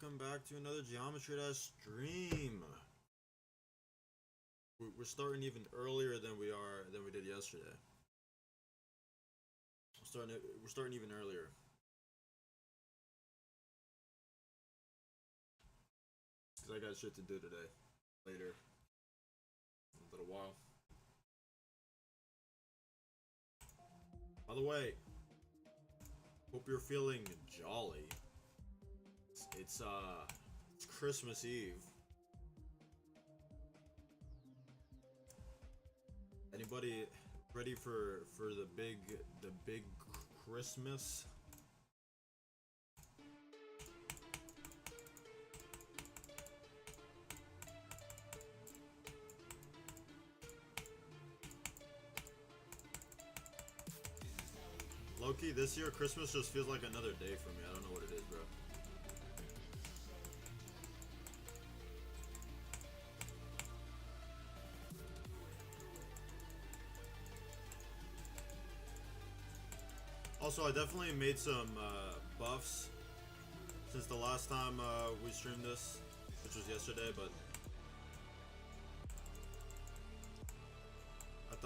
welcome back to another Geometry Dash stream. We're starting even earlier than we did yesterday. We're starting even earlier. Cause I got shit to do today. Later. In a little while. By the way, hope you're feeling jolly. It's Christmas Eve. Anybody ready for the big Christmas? Low-key, this year Christmas just feels like another day for me. I don't know what it is, bro. Also, I definitely made some buffs since the last time we streamed this, which was yesterday, but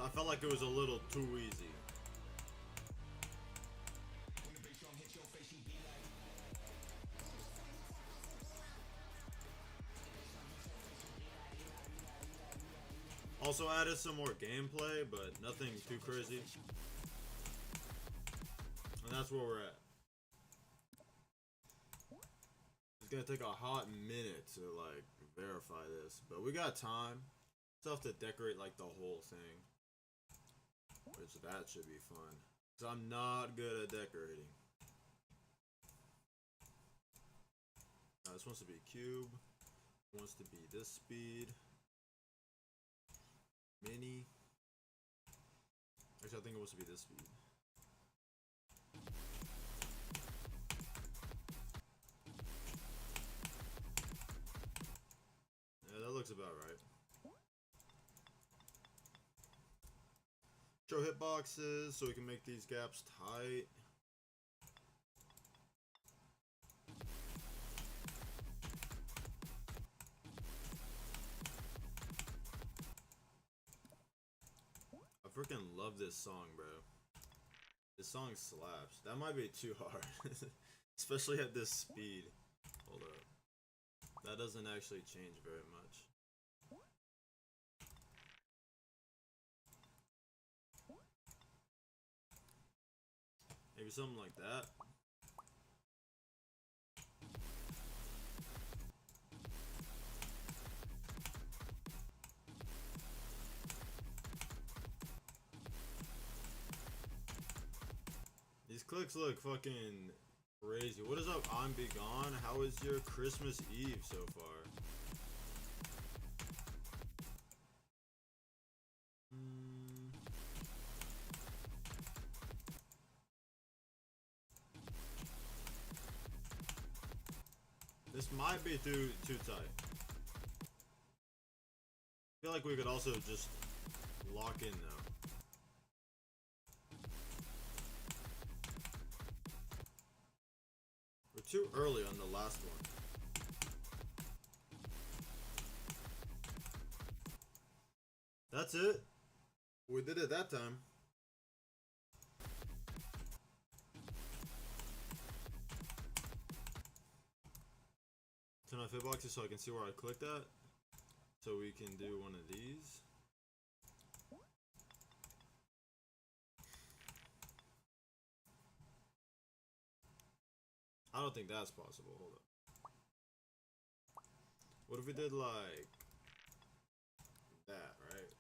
I felt like it was a little too easy. Also added some more gameplay, but nothing too crazy. And that's where we're at. It's gonna take a hot minute to like verify this, but we got time. Still have to decorate like the whole thing, which that should be fun. Cause I'm not good at decorating. This wants to be cube. Wants to be this speed. Mini. Actually, I think it wants to be this speed. Yeah, that looks about right. Show hitboxes so we can make these gaps tight. I freaking love this song, bro. This song slaps. That might be too hard. Especially at this speed. Hold up. That doesn't actually change very much. Maybe something like that. These clicks look fucking crazy. What is up, I'm Be Gone? How is your Christmas Eve so far? This might be too tight. I feel like we could also just lock in though. We're too early on the last one. That's it. We did it that time. Turn off hitboxes so I can see where I clicked at. So we can do one of these. I don't think that's possible. Hold up. What if we did like that, right?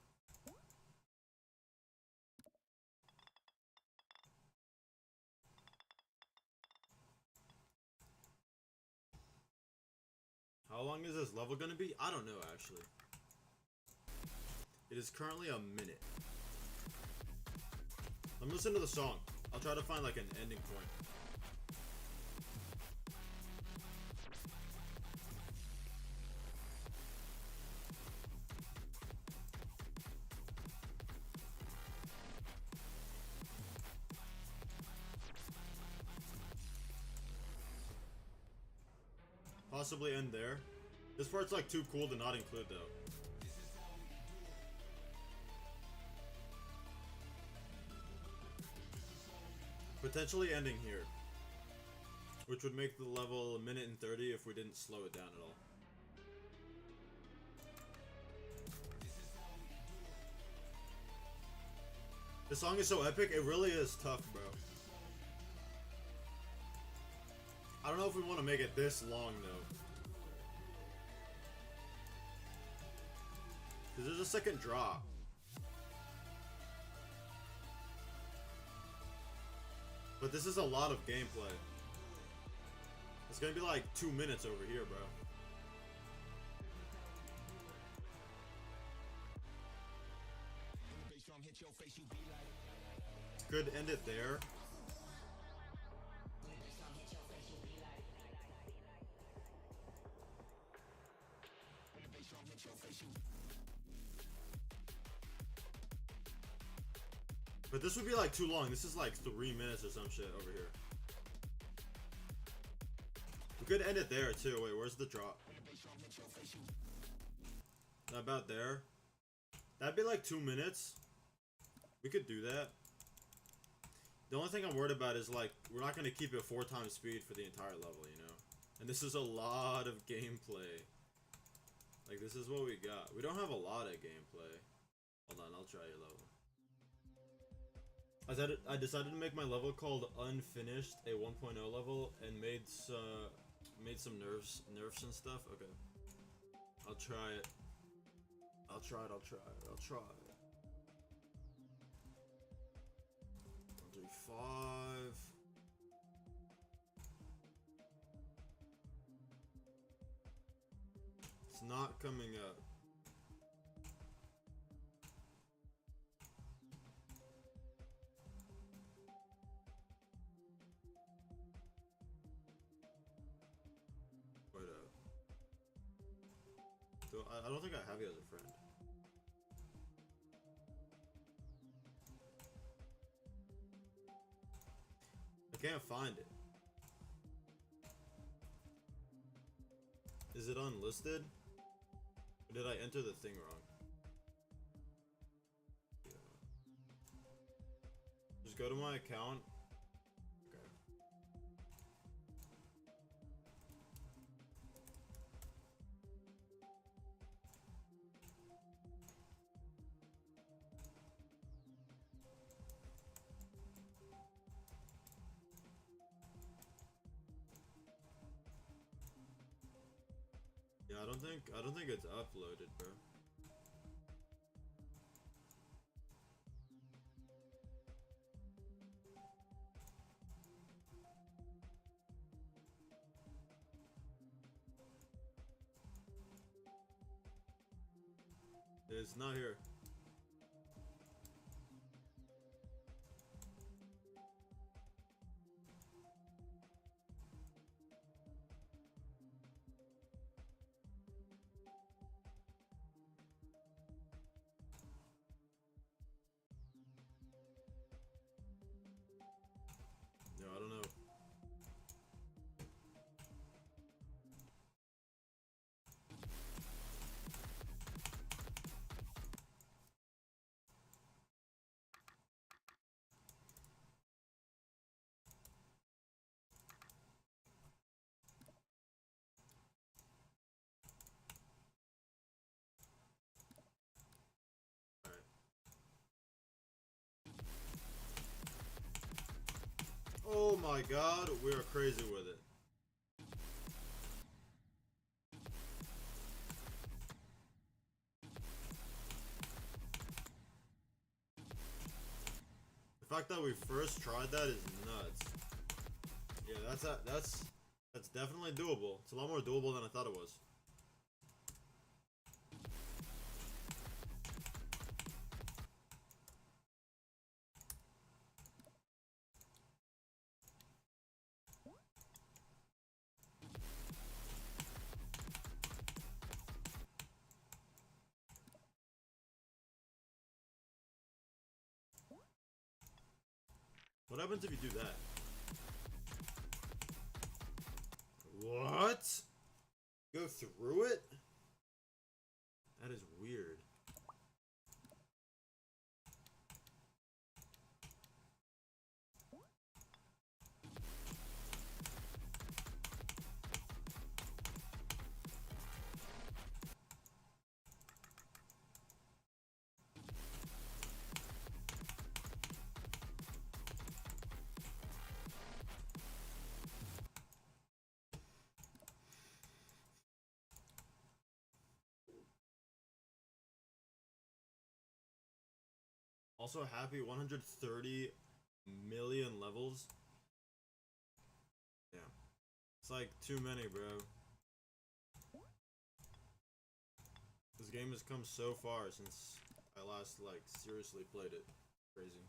How long is this level gonna be? I don't know actually. It is currently a minute. Let me listen to the song. I'll try to find like an ending point. possibly end there. This part's like too cool to not include though. Potentially ending here, which would make the level 1:30 if we didn't slow it down at all. This song is so epic, it really is tough, bro. I don't know if we want to make it this long though. Cause there's a second drop. But this is a lot of gameplay. It's gonna be like 2 minutes over here, bro. Could end it there. But this would be like too long. This is like 3 minutes or some shit over here. We could end it there too. Wait, where's the drop? About there. That'd be like 2 minutes. We could do that. The only thing I'm worried about is like we're not gonna keep it 4 times speed for the entire level, you know. And this is a lot of gameplay. Like this is what we got. We don't have a lot of gameplay. Hold on, I'll try your level. I decided to make my level called Unfinished, a 1.0 level, and made some nerfs and stuff. Okay, I'll try it. I'll try it. 1, 3, 5. It's not coming up. I don't think I have you as a friend. I can't find it. Is it unlisted? Or did I enter the thing wrong? Yeah. Just go to my account. Yeah, I don't think it's uploaded, bro. It's not here. No, I don't know. Oh my god, we are crazy with it. The fact that we first tried that is nuts. Yeah, that's definitely doable. It's a lot more doable than I thought it was. What happens if you do that? What? go through it? That is weird. Also happy 130 million levels. Yeah. It's like too many, bro. This game has come so far since I last like seriously played it. Crazy.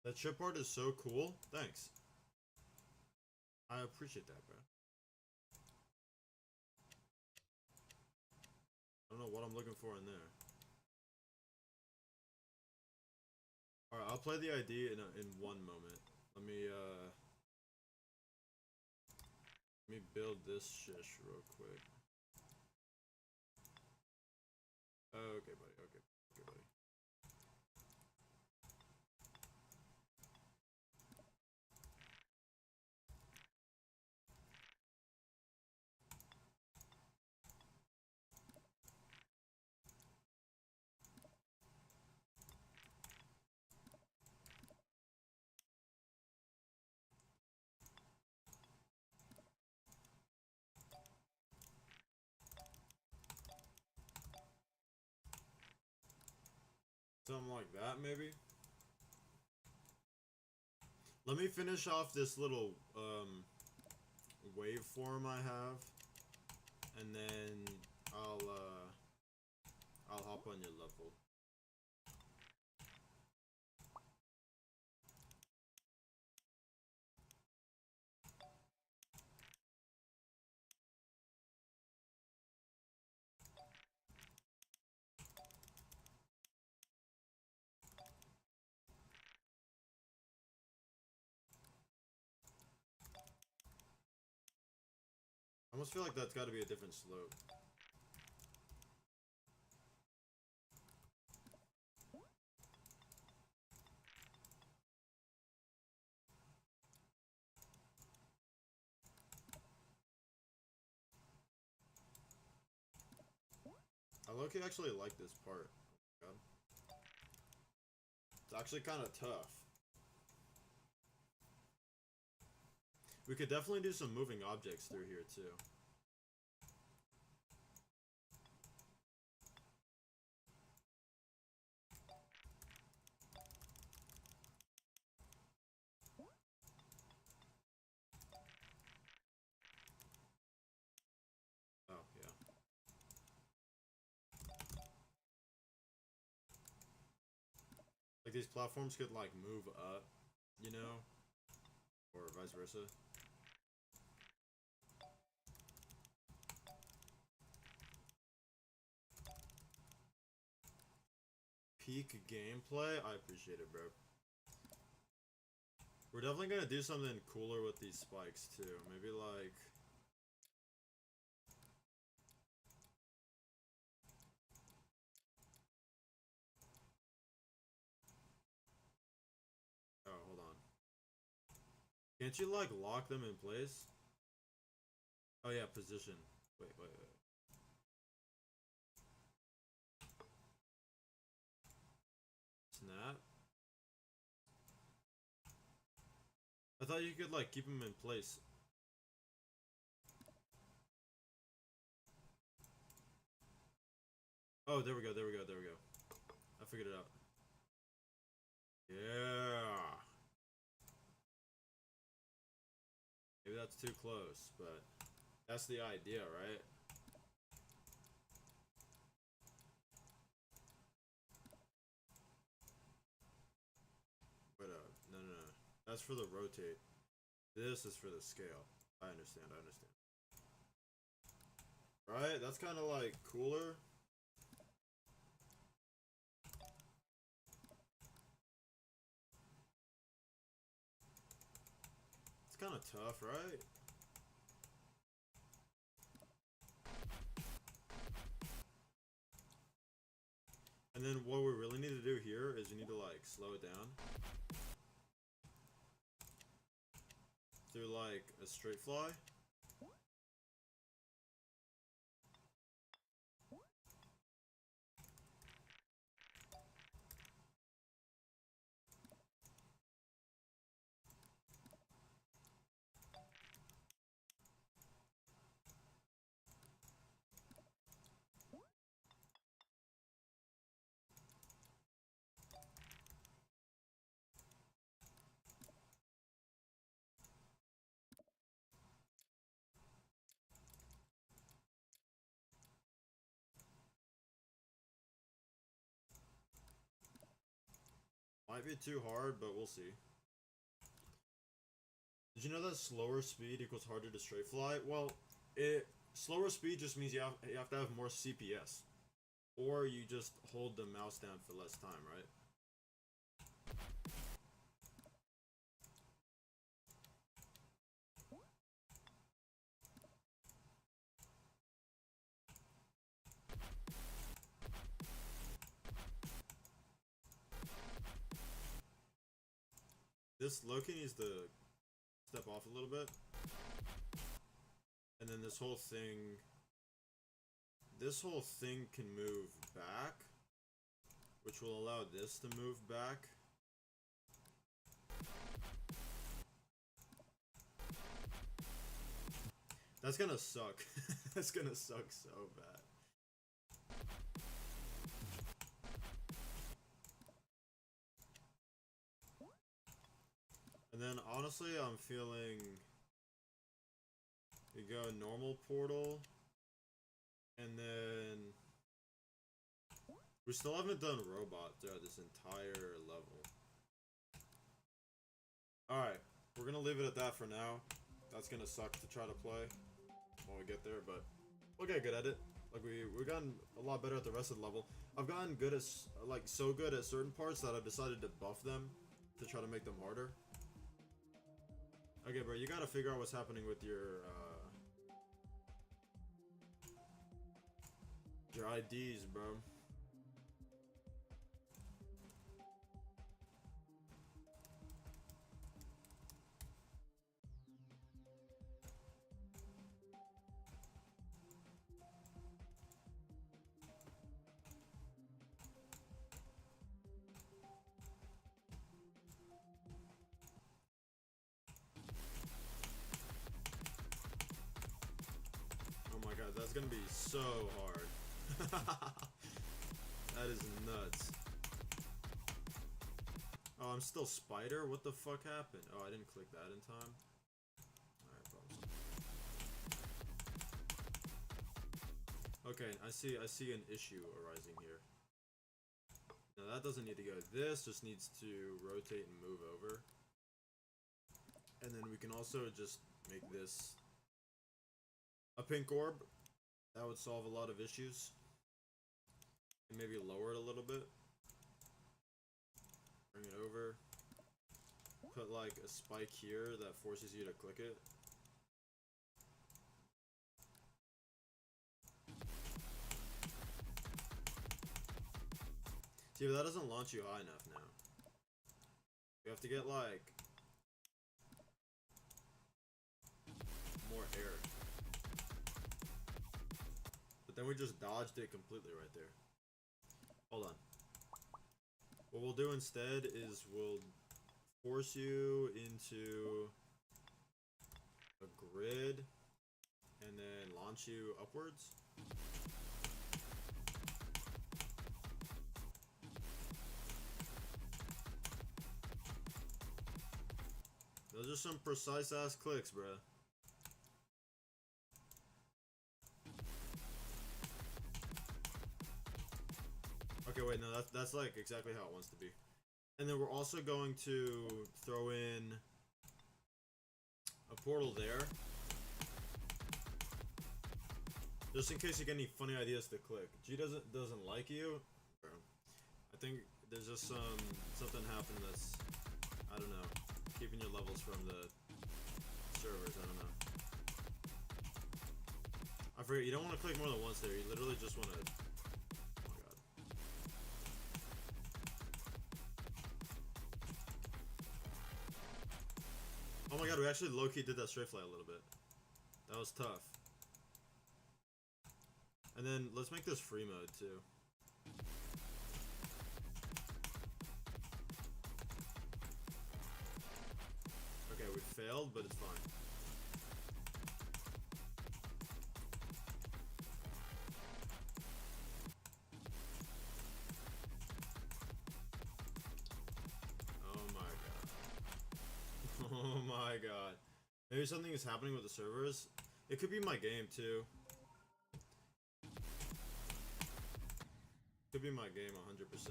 That chip art is so cool. Thanks. I appreciate that, bro. I don't know what I'm looking for in there. Alright, I'll play the ID in one moment. Let me build this shish real quick. Okay, buddy. Okay, buddy. Something like that, maybe? Let me finish off this little waveform I have, and then I'll hop on your level. I almost feel like that's got to be a different slope. I low-key actually like this part. Oh my God. It's actually kind of tough. We could definitely do some moving objects through here too. Oh, yeah. Like these platforms could like move up, you know? Or vice versa. Peak gameplay? I appreciate it, bro. We're definitely gonna do something cooler with these spikes too. Maybe like... Oh, hold on. Can't you like lock them in place? Oh yeah, position. Wait. Snap? I thought you could like keep them in place. Oh, there we go. I figured it out. Yeah. Maybe that's too close, but that's the idea, right? Wait, no. That's for the rotate. This is for the scale. I understand. Right? That's kind of like cooler. It's kind of tough, right? And then what we really need to do here is you need to like slow it down through like a straight fly. Might be too hard, but we'll see. Did you know that slower speed equals harder to straight fly? Well, slower speed just means you have to have more CPS. Or you just hold the mouse down for less time, right? This Loki needs to step off a little bit. And then this whole thing can move back, which will allow this to move back. That's gonna suck. That's gonna suck so bad. And then honestly, I'm feeling we go normal portal, and then we still haven't done robot throughout this entire level. Alright, we're gonna leave it at that for now. That's gonna suck to try to play when we get there, but we'll get good at it. Like we've gotten a lot better at the rest of the level. I've gotten good at like so good at certain parts that I've decided to buff them to try to make them harder. Okay, bro, you gotta figure out what's happening with your IDs, bro. Oh my god, that's gonna be so hard. That is nuts. Oh, I'm still spider? What the fuck happened? Oh, I didn't click that in time. Alright, okay, I see an issue arising here. Now that doesn't need to go. This just needs to rotate and move over. And then we can also just make this a pink orb. That would solve a lot of issues. And maybe lower it a little bit. Bring it over. put like a spike here that forces you to click it. See, but that doesn't launch you high enough now. You have to get like more air. But then we just dodged it completely right there. Hold on. What we'll do instead is we'll force you into a grid and then launch you upwards. Those are some precise ass clicks, bruh. Okay, wait, no, that's like exactly how it wants to be. And then we're also going to throw in a portal there. Just in case you get any funny ideas to click. G doesn't like you. I think there's just something happened that's, I don't know, keeping your levels from the servers, I don't know. I forget, you don't want to click more than once there, you literally just want to... Oh my god, we actually low-key did that straight fly a little bit. That was tough. And then, let's make this free mode, too. Okay, we failed, but it's fine. Oh my god. Maybe something is happening with the servers. It could be my game too. Could be my game 100%.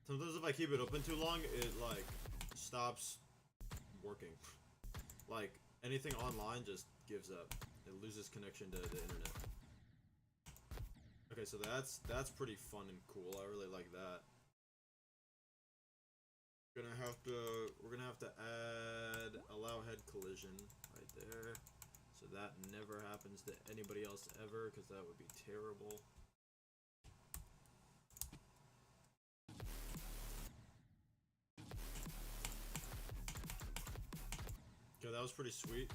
Sometimes if I keep it open too long, it like stops working. Like anything online just gives up. It loses connection to the internet. Okay, so that's pretty fun and cool. I really like that. We're gonna have to add allow head collision right there, so that never happens to anybody else ever, because that would be terrible. Okay, that was pretty sweet.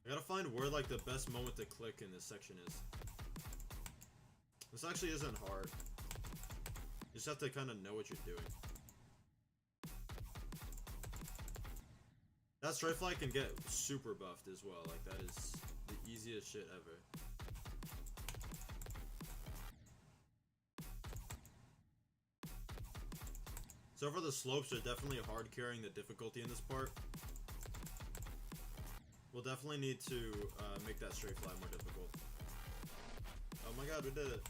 I gotta find where like the best moment to click in this section is. This actually isn't hard. You just have to kind of know what you're doing. That straight fly can get super buffed as well. Like that is the easiest shit ever. So far the slopes are definitely hard carrying the difficulty in this part. We'll definitely need to make that straight fly more difficult. Oh my god, we did it.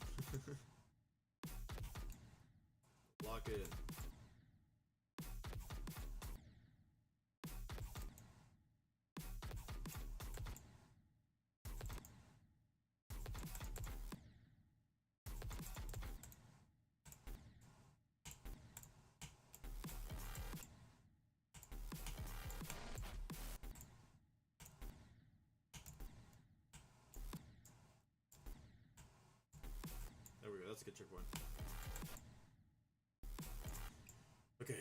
Lock it in. There we go, that's a good checkpoint. Okay,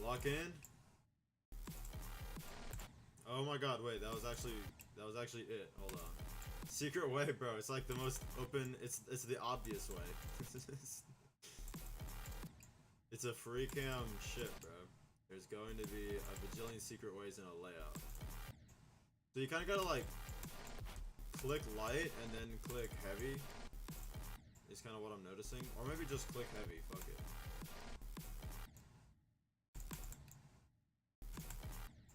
lock in. Oh my god, wait, that was actually it. Hold on. Secret way, bro. It's like the most open, it's the obvious way. It's a free cam shit, bro. There's going to be a bajillion secret ways in a layout. So you kind of gotta like click light and then click heavy. Is kind of what I'm noticing. Or maybe just click heavy, fuck it.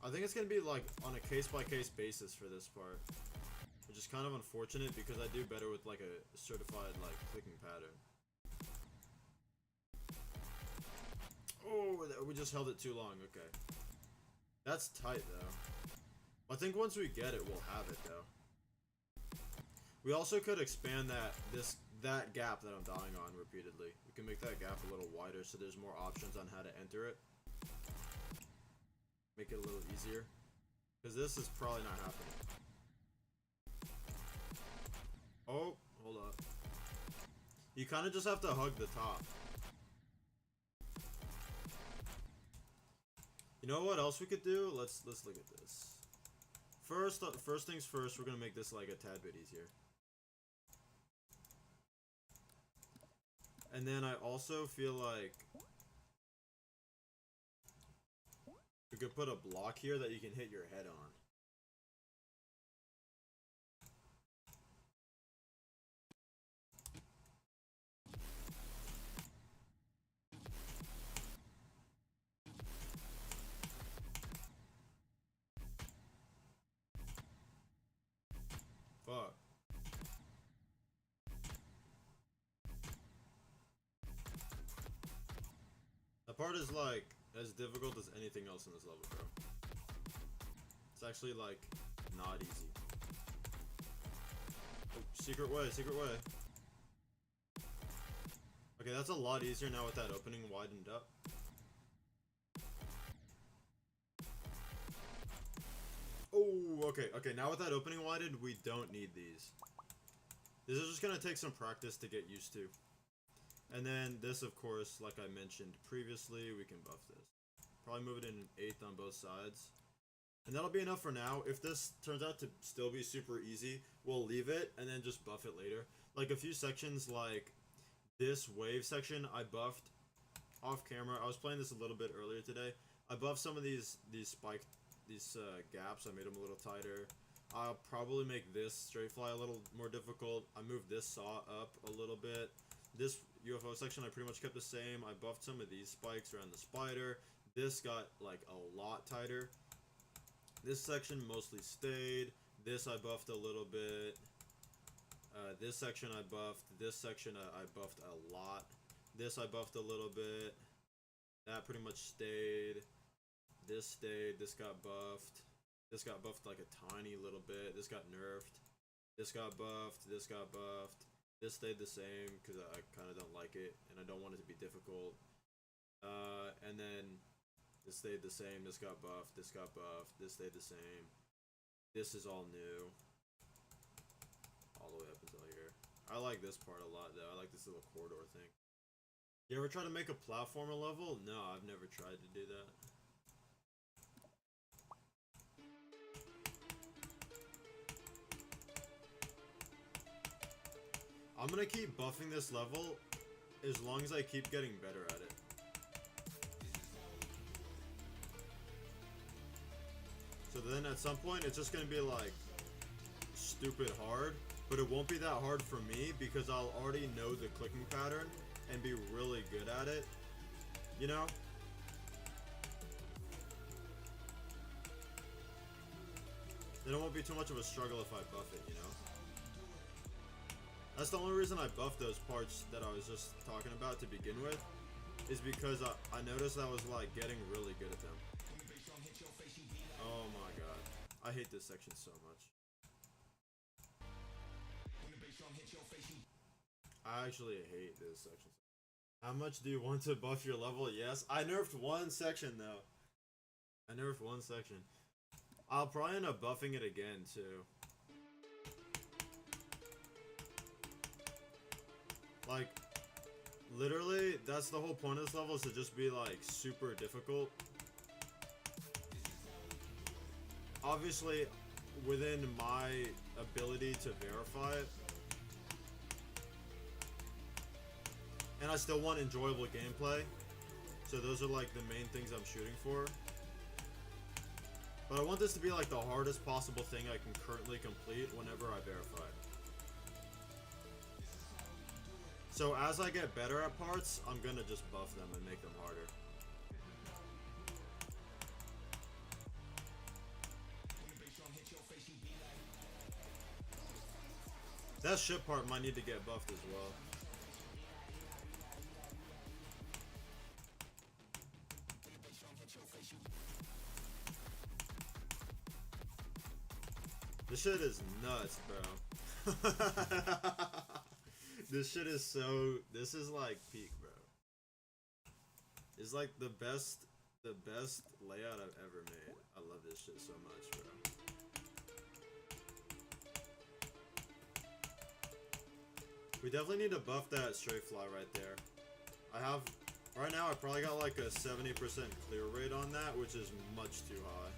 I think it's gonna be like on a case-by-case basis for this part, which is kind of unfortunate because I do better with like a certified like clicking pattern. Oh, we just held it too long. Okay, that's tight though. I think once we get it, we'll have it though. We also could expand that gap that I'm dying on repeatedly. We can make that gap a little wider so there's more options on how to enter it. Make it a little easier. Because this is probably not happening. Oh, hold up. You kind of just have to hug the top. You know what else we could do? Let's look at this. First things first, we're gonna make this like a tad bit easier. And then I also feel like we could put a block here that you can hit your head on. Fuck. That part is like as difficult as anything else in this level, bro. It's actually like not easy. Oh, secret way, secret way. Okay, that's a lot easier now with that opening widened up. Oh, okay, now with that opening widened, we don't need these. This is just gonna take some practice to get used to. And then this, of course, like I mentioned previously, we can buff this. Probably move it in an 1/8 on both sides. And that'll be enough for now. If this turns out to still be super easy, we'll leave it and then just buff it later. Like a few sections like this wave section, I buffed off camera. I was playing this a little bit earlier today. I buffed some of these gaps. I made them a little tighter. I'll probably make this straight fly a little more difficult. I moved this saw up a little bit. This UFO section I pretty much kept the same. I buffed some of these spikes around the spider. This got like a lot tighter. This section mostly stayed. This I buffed a little bit. This section I buffed. This section I buffed a lot. This I buffed a little bit. That pretty much stayed. This stayed. This got buffed. This got buffed like a tiny little bit. This got nerfed. This got buffed. This got buffed. This stayed the same because I kind of don't like it and I don't want it to be difficult. And then this stayed the same. This got buffed. This got buffed. This stayed the same. This is all new. All the way up until here. I like this part a lot though. I like this little corridor thing. You ever try to make a platformer level? No, I've never tried to do that. I'm gonna keep buffing this level as long as I keep getting better at it. So then at some point it's just gonna be like stupid hard, but it won't be that hard for me because I'll already know the clicking pattern and be really good at it, you know? Then it won't be too much of a struggle if I buff it, you know? That's the only reason I buffed those parts that I was just talking about to begin with, is because I noticed I was like getting really good at them. Oh my god. I hate this section so much. I actually hate this section. How much do you want to buff your level? Yes. I nerfed one section though. I nerfed one section. I'll probably end up buffing it again too. Like, literally, that's the whole point of this level, is to just be like super difficult. Obviously, within my ability to verify it. And I still want enjoyable gameplay. So those are like the main things I'm shooting for. But I want this to be like the hardest possible thing I can currently complete whenever I verify it. So as I get better at parts, I'm gonna just buff them and make them harder. That ship part might need to get buffed as well. This shit is nuts, bro. This shit is so. This is like peak, bro. It's like the best layout I've ever made. I love this shit so much, bro. We definitely need to buff that straight fly right there. I have, right now I probably got like a 70% clear rate on that, which is much too high.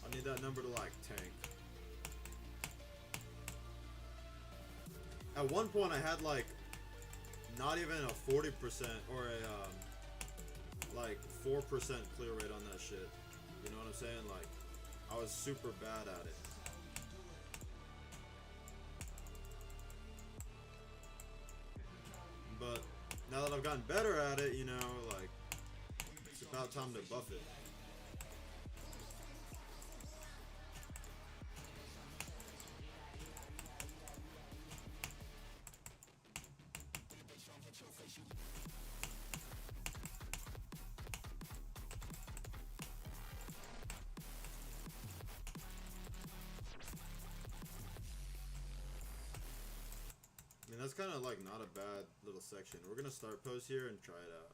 I need that number to like tank. At one point I had like not even a 40% or a like 4% clear rate on that shit. You know what I'm saying? Like I was super bad at it. But now that I've gotten better at it, you know, like it's about time to buff it. I mean, that's kind of like not a bad little section. We're gonna start pose here and try it out.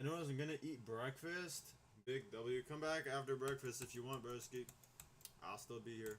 Anyone who's gonna eat breakfast? Big W. Come back after breakfast if you want, broski. I'll still be here.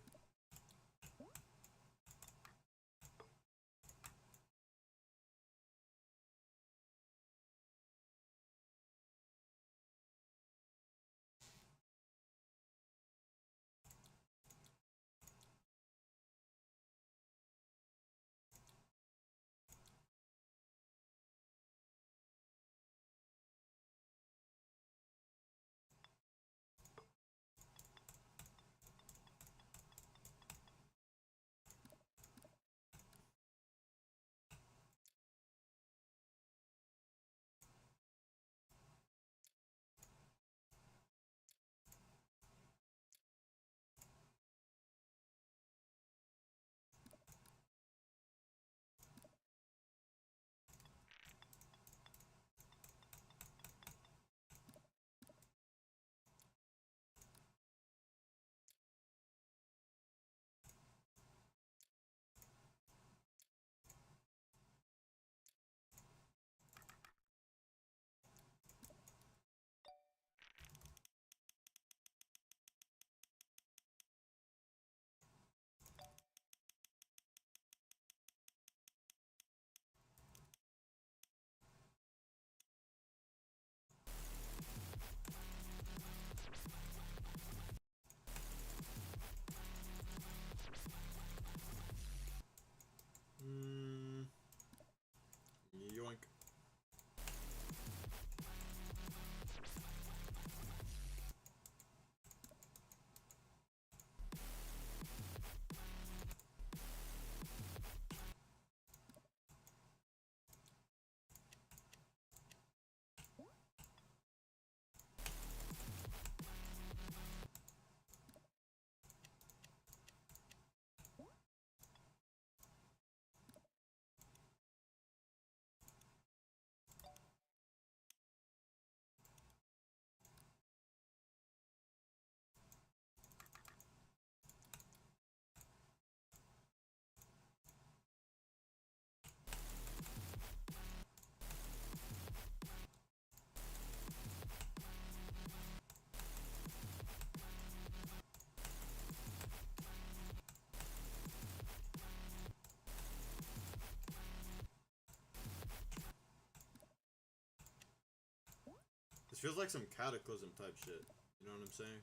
Yoink. This feels like some Cataclysm type shit. You know what I'm saying?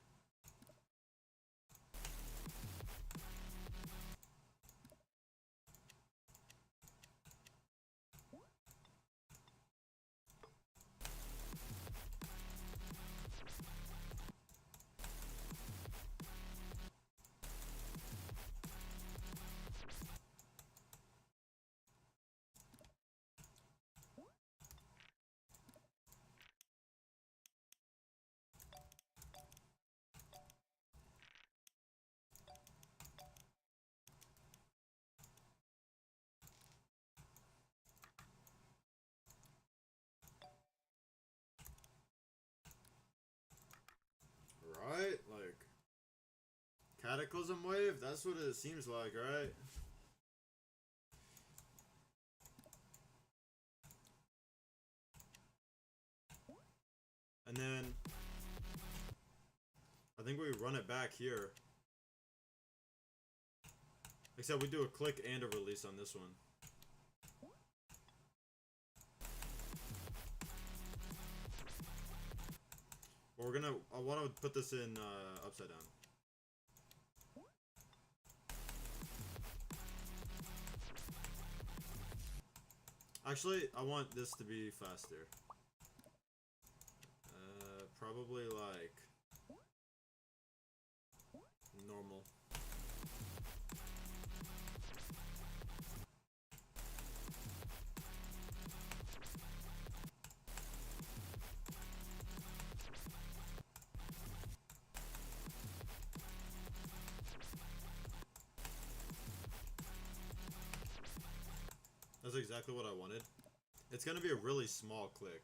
Cataclysm Wave? That's what it seems like, right? And then I think we run it back here. Except we do a click and a release on this one. Well, I want to put this in upside down. Actually, I want this to be faster. Probably like normal. That's exactly what I wanted. It's gonna be a really small click.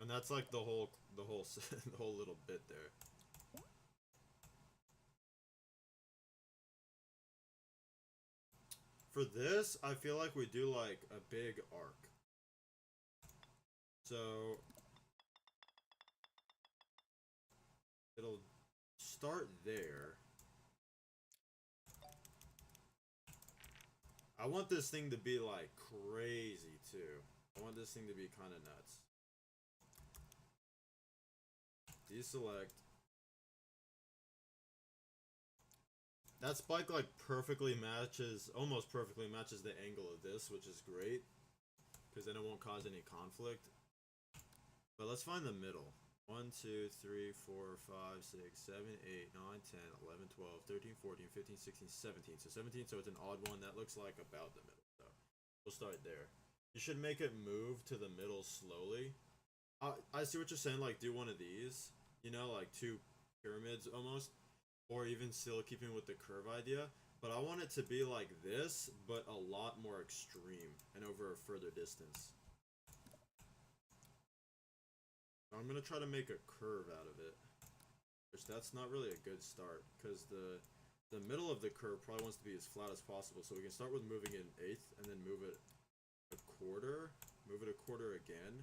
And that's like the whole the whole little bit there. For this, I feel like we do like a big arc. So it'll start there. I want this thing to be like crazy too. I want this thing to be kind of nuts. Deselect. That spike like perfectly matches, almost perfectly matches the angle of this, which is great. Because then it won't cause any conflict. But let's find the middle. 1, 2, 3, 4, 5, 6, 7, 8, 9, 10, 11, 12, 13, 14, 15, 16, 17. So 17, so it's an odd one. That looks like about the middle. So we'll start there. You should make it move to the middle slowly. I see what you're saying, like do one of these. You know, like two pyramids almost. Or even still keeping with the curve idea. But I want it to be like this, but a lot more extreme and over a further distance. I'm gonna try to make a curve out of it. Which that's not really a good start, because the middle of the curve probably wants to be as flat as possible. So we can start with moving it an eighth, and then move it a quarter, move it a quarter again,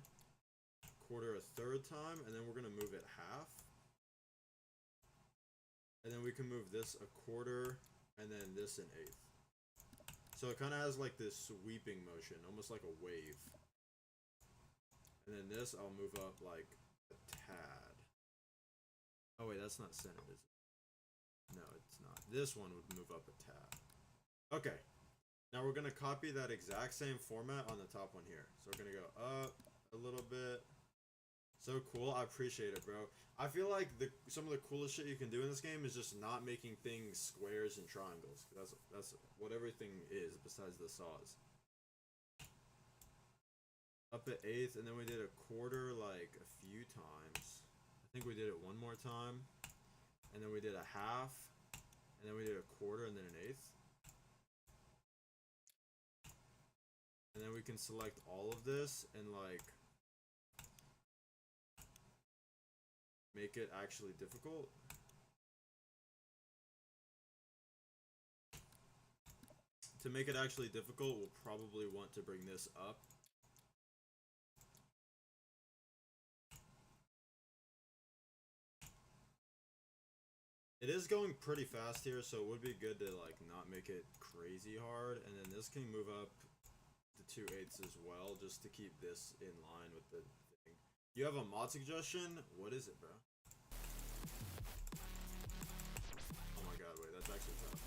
quarter a third time, and then we're gonna move it half. And then we can move this a quarter, and then this an eighth. So it kind of has like this sweeping motion, almost like a wave. And then this I'll move up like a tad. Oh wait, that's not centered, is it? No, it's not. This one would move up a tad. Okay. Now we're going to copy that exact same format on the top one here. So we're going to go up a little bit. So cool. I appreciate it, bro. I feel like some of the coolest shit you can do in this game is just not making things squares and triangles. That's what everything is besides the saws. Up at eighth, and then we did a quarter like a few times. I think we did it one more time. And then we did a half. And then we did a quarter and then an eighth. And then we can select all of this and like make it actually difficult. To make it actually difficult, we'll probably want to bring this up. It is going pretty fast here, so it would be good to like not make it crazy hard. And then this can move up to 2/8 as well, just to keep this in line with the thing. You have a mod suggestion? What is it, bro? Oh my god, wait, that's actually tough.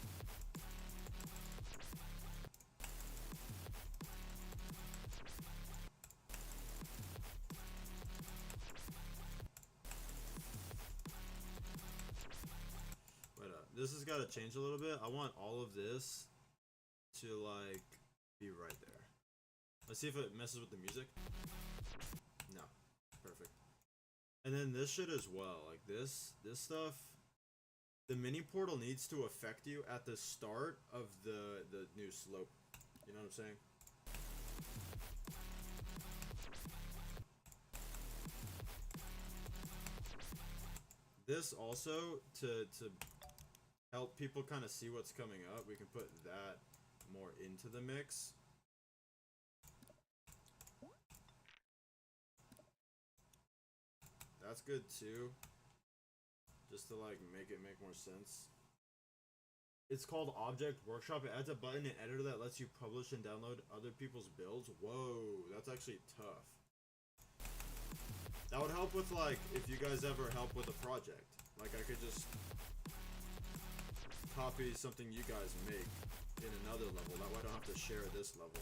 Wait up. This has got to change a little bit. I want all of this to like be right there. Let's see if it messes with the music. No. Perfect. And then this shit as well. Like this stuff. The mini portal needs to affect you at the start of the new slope. You know what I'm saying? This also, to help people kind of see what's coming up, we can put that more into the mix. That's good too. Just to like make it make more sense. It's called Object Workshop. It adds a button in editor that lets you publish and download other people's builds. Whoa, that's actually tough. That would help with like if you guys ever help with a project. Like I could just copy something you guys make in another level. That way I don't have to share this level.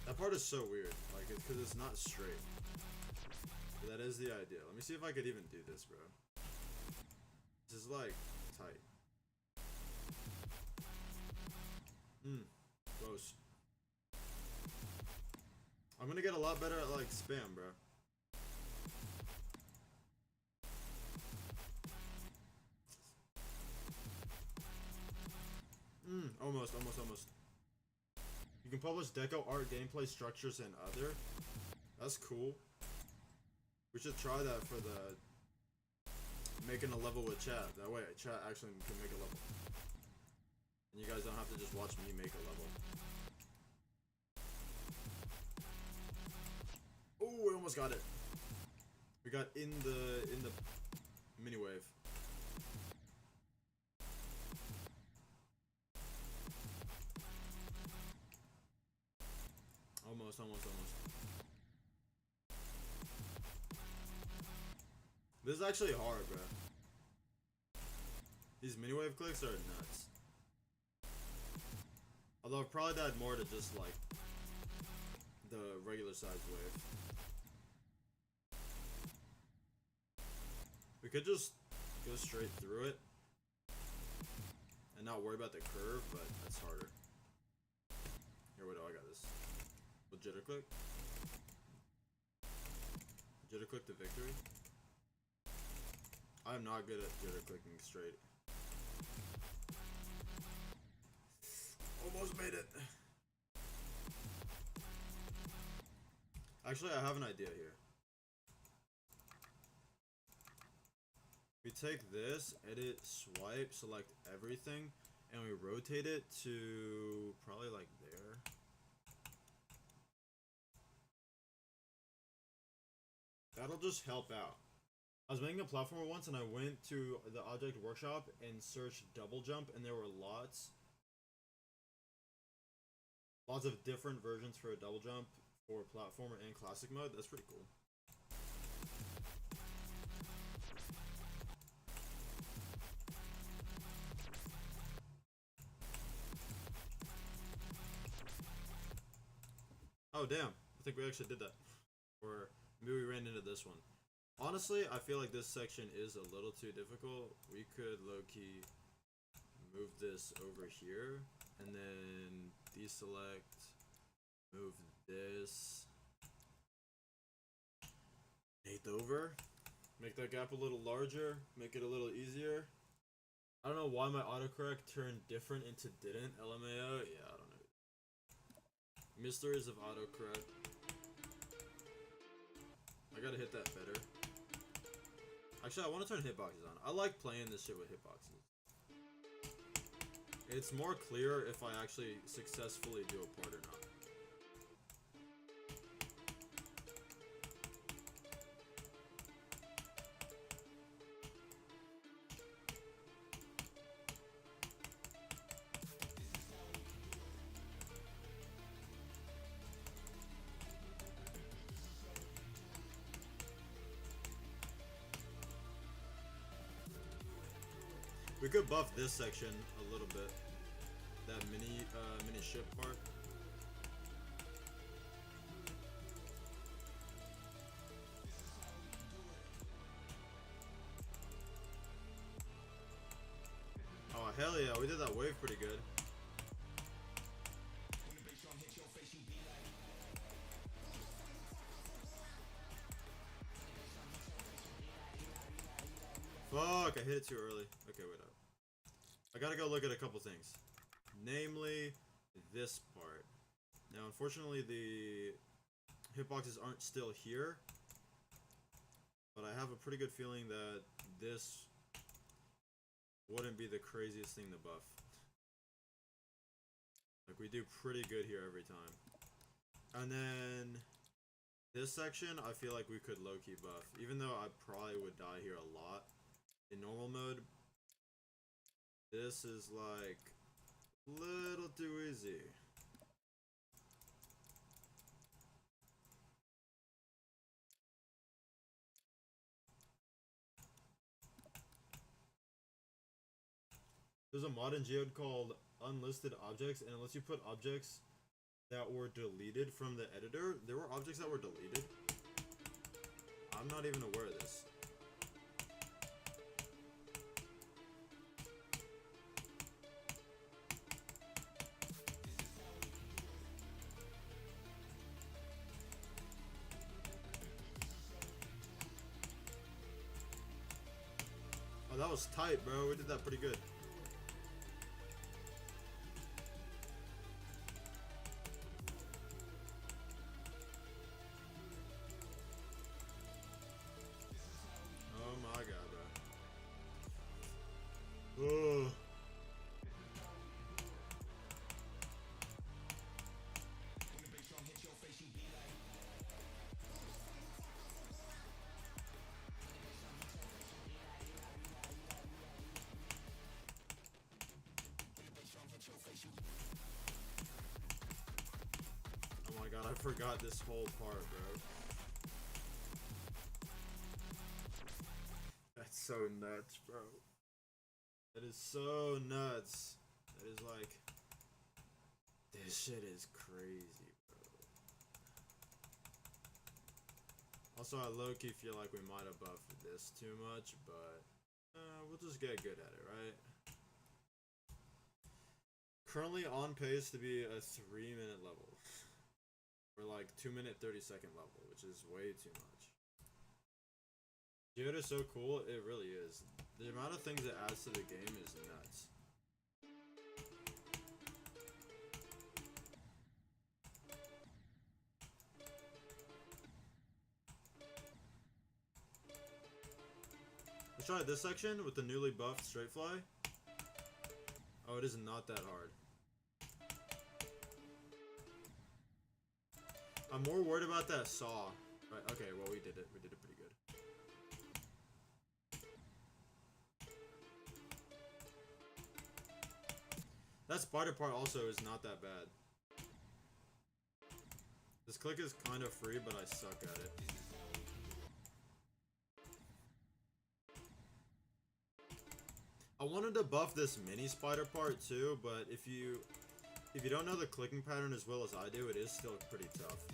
That part is so weird, like, because it's not straight. But that is the idea. Let me see if I could even do this, bro. This is, like, tight. Close. I'm gonna get a lot better at, like, spam, bro. Almost. You can publish deco, art, gameplay, structures, and other. That's cool. We should try that for the making a level with chat. That way, chat actually can make a level. And you guys don't have to just watch me make a level. Oh, we almost got it. We got in the mini wave. Almost. This is actually hard, bro. These mini wave clicks are nuts. Although I've probably died more to just like the regular size wave. We could just go straight through it and not worry about the curve, but that's harder. Here, wait, I got this. Will jitter click? Jitter click to victory? I'm not good at jitter clicking straight. Almost made it. Actually, I have an idea here. We take this, edit, swipe, select everything, and we rotate it to probably like there. That'll just help out. I was making a platformer once and I went to the Object Workshop and searched double jump, and there were lots of different versions for a double jump for platformer and classic mode. That's pretty cool. Oh damn, I think we actually did that. Or maybe we ran into this one. Honestly, I feel like this section is a little too difficult. We could low-key move this over here, and then deselect, move this, eighth over, make that gap a little larger, make it a little easier. I don't know why my autocorrect turned different into didn't, LMAO, yeah, I don't know. Mysteries of autocorrect. I gotta hit that better. Actually, I want to turn hitboxes on. I like playing this shit with hitboxes. It's more clear if I actually successfully do a port or not. We could buff this section a little bit. That mini ship part. Oh hell yeah, we did that wave pretty good. Fuck, I hit it too early. Okay, wait up. I gotta go look at a couple things. Namely, this part. Now, unfortunately, the hitboxes aren't still here. But I have a pretty good feeling that this wouldn't be the craziest thing to buff. Like, we do pretty good here every time. And then this section, I feel like we could low-key buff. Even though I probably would die here a lot in normal mode. This is like a little too easy. There's a mod in Geode called Unlisted Objects, and it lets you put objects that were deleted from the editor. There were objects that were deleted. I'm not even aware of this. Oh, that was tight, bro. We did that pretty good. Oh my god, I forgot this whole part, bro. That's so nuts, bro. That is so nuts. That is like... This shit is crazy, bro. Also, I low-key feel like we might have buffed this too much, but... we'll just get good at it, right? Currently on pace to be a 3-minute level. Or like 2-minute 30-second level, which is way too much. Geode is so cool, it really is. The amount of things it adds to the game is nuts. Let's try this section with the newly buffed straight fly. Oh, it is not that hard. I'm more worried about that saw. Right, okay, well we did it. We did it pretty good. That spider part also is not that bad. This click is kind of free, but I suck at it. I wanted to buff this mini spider part too, but if you don't know the clicking pattern as well as I do, it is still pretty tough.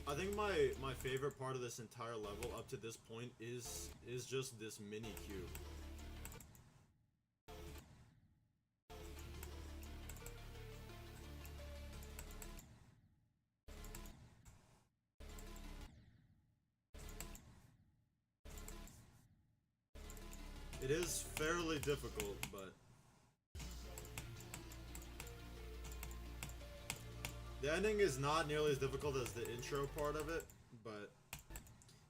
I think my favorite part of this entire level up to this point is just this mini cube. It is fairly difficult, but the ending is not nearly as difficult as the intro part of it, but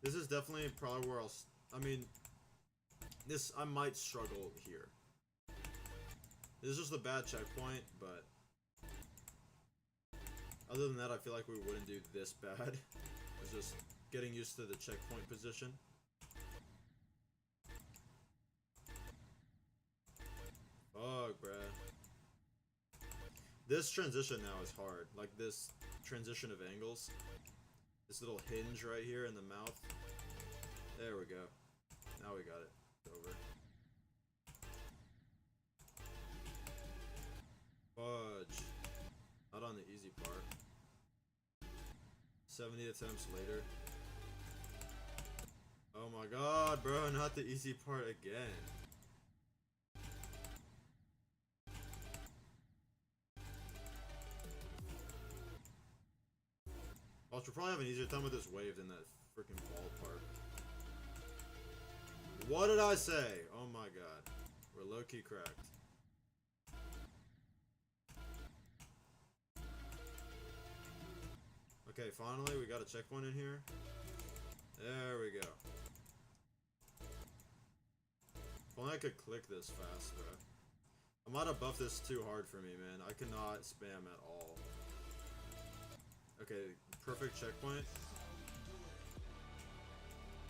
this is definitely probably where I mean, I might struggle here. This is just a bad checkpoint, but other than that, I feel like we wouldn't do this bad. It's just getting used to the checkpoint position. Fuck, bruh. This transition now is hard. Like this transition of angles. This little hinge right here in the mouth. There we go. Now we got it. It's over. Fudge. Not on the easy part. 70 attempts later. Oh my god, bro. Not the easy part again. probably have an easier time with this wave than that freaking ball part. What did I say? Oh my god. We're low-key cracked. Okay, finally, we got a checkpoint in here. There we go. If only I could click this fast, bro. I might have buffed this too hard for me, man. I cannot spam at all. Okay, perfect checkpoint.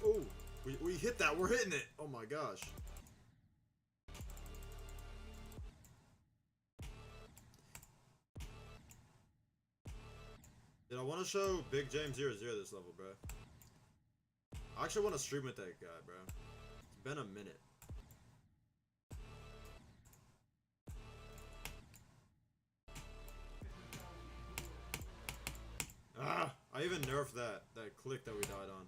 Oh, we hit that. We're hitting it. Oh my gosh. Dude, I want to show Big James 00 this level, bro. I actually want to stream with that guy, bro. It's been a minute. Ah! I even nerfed that click that we died on.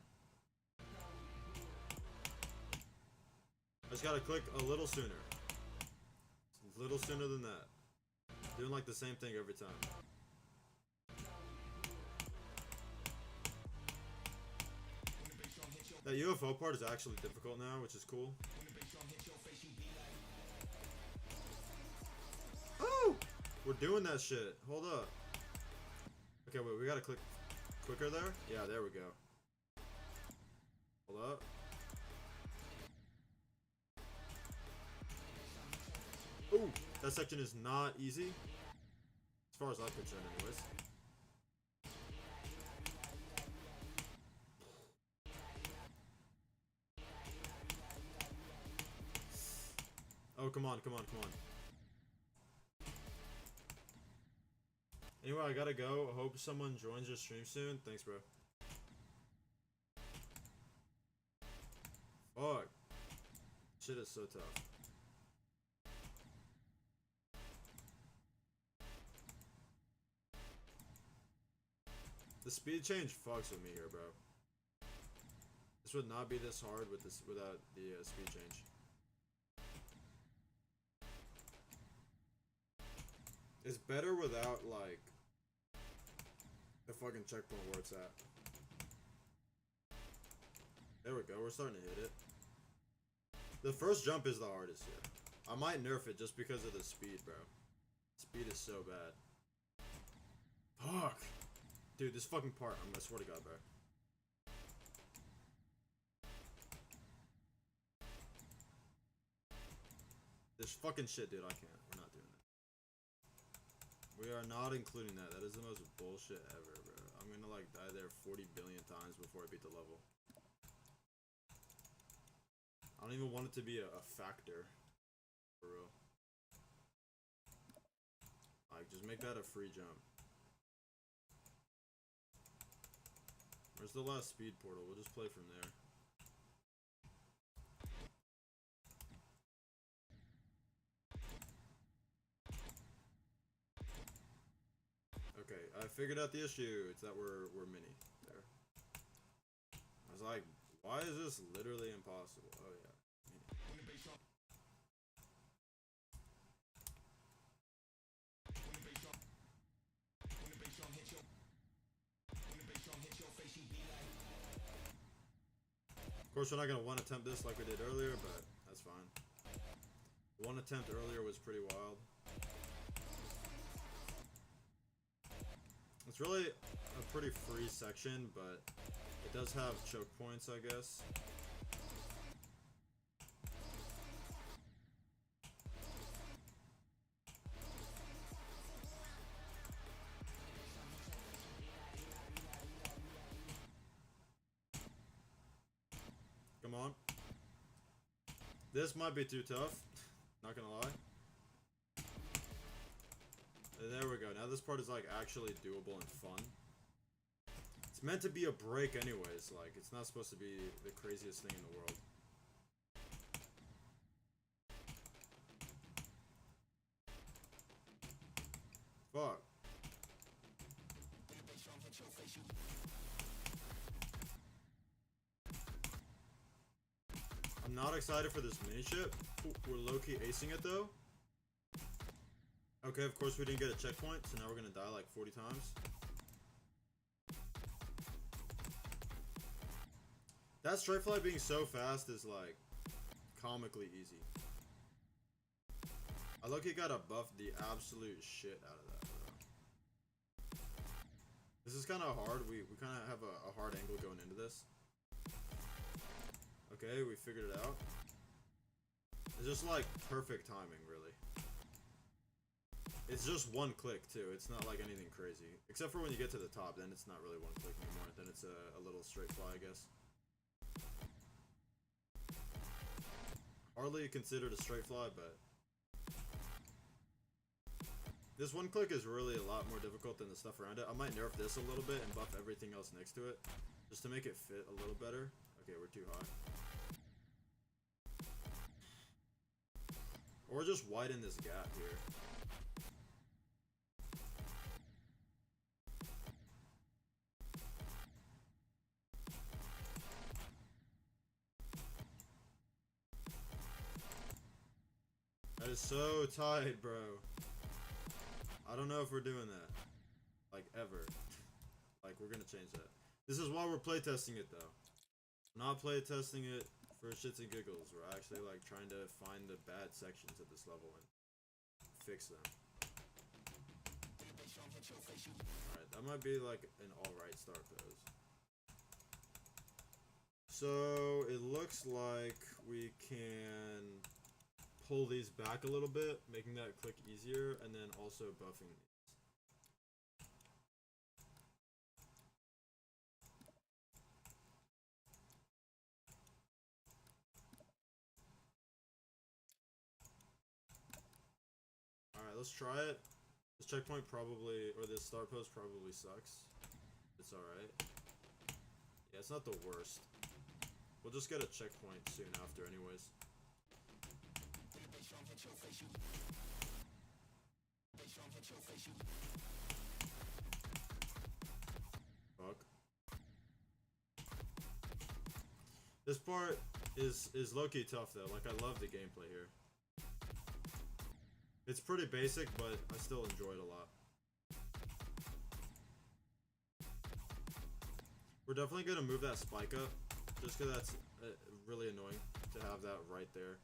I just gotta click a little sooner. A little sooner than that. Doing like the same thing every time. That UFO part is actually difficult now, which is cool. Oh! We're doing that shit. Hold up. Okay, wait, we gotta click quicker there? Yeah, there we go. Hold up. Ooh, that section is not easy. As far as I'm concerned, anyways. Oh, come on, come on, come on. Anyway, I gotta go. I hope someone joins your stream soon. Thanks, bro. Fuck. Shit is so tough. The speed change fucks with me here, bro. This would not be this hard with this without the speed change. It's better without, like, the fucking checkpoint where it's at. There we go, we're starting to hit it. The first jump is the hardest here. I might nerf it just because of the speed, bro. Speed is so bad. Fuck! Dude, this fucking part, I swear to God, bro. This fucking shit, dude, I can't. We're not doing that. We are not including that. That is the most bullshit ever, bro. I'm gonna, like, die there 40 billion times before I beat the level. I don't even want it to be a factor. For real. Like, just make that a free jump. Where's the last speed portal? We'll just play from there. Okay, I figured out the issue. It's that we're mini there. I was like, why is this literally impossible? Oh yeah. Of course, we're not gonna one attempt this like we did earlier, but that's fine. One attempt earlier was pretty wild. It's really a pretty free section, but it does have choke points, I guess. Come on. This might be too tough, not gonna lie. There we go. Now this part is like actually doable and fun. It's meant to be a break anyways, like it's not supposed to be the craziest thing in the world. Fuck. I'm not excited for this mini ship. We're low-key acing it though. Okay, of course we didn't get a checkpoint, so now we're gonna die like 40 times. That straight fly being so fast is like comically easy. I look-key gotta buff the absolute shit out of that, bro. This is kind of hard. We kind of have a hard angle going into this. Okay, we figured it out. It's just like perfect timing, really. It's just one click too. It's not like anything crazy. Except for when you get to the top, then it's not really one click anymore. Then it's a little straight fly, I guess. Hardly considered a straight fly, but this one click is really a lot more difficult than the stuff around it. I might nerf this a little bit and buff everything else next to it, just to make it fit a little better. Okay, we're too high. Or just widen this gap here. That is so tight, bro. I don't know if we're doing that. Like, ever. Like, we're gonna change that. This is why we're playtesting it, though. Not playtesting it for shits and giggles. We're actually, like, trying to find the bad sections at this level and fix them. Alright, that might be, like, an alright start pose. So, it looks like we can pull these back a little bit, making that click easier, and then also buffing these. Alright, let's try it. This checkpoint probably, or this start pose probably sucks. It's alright. Yeah, it's not the worst. We'll just get a checkpoint soon after anyways. Fuck. This part is low-key tough though. Like, I love the gameplay here. It's pretty basic, but I still enjoy it a lot. We're definitely gonna move that spike up, just because that's really annoying to have that right there.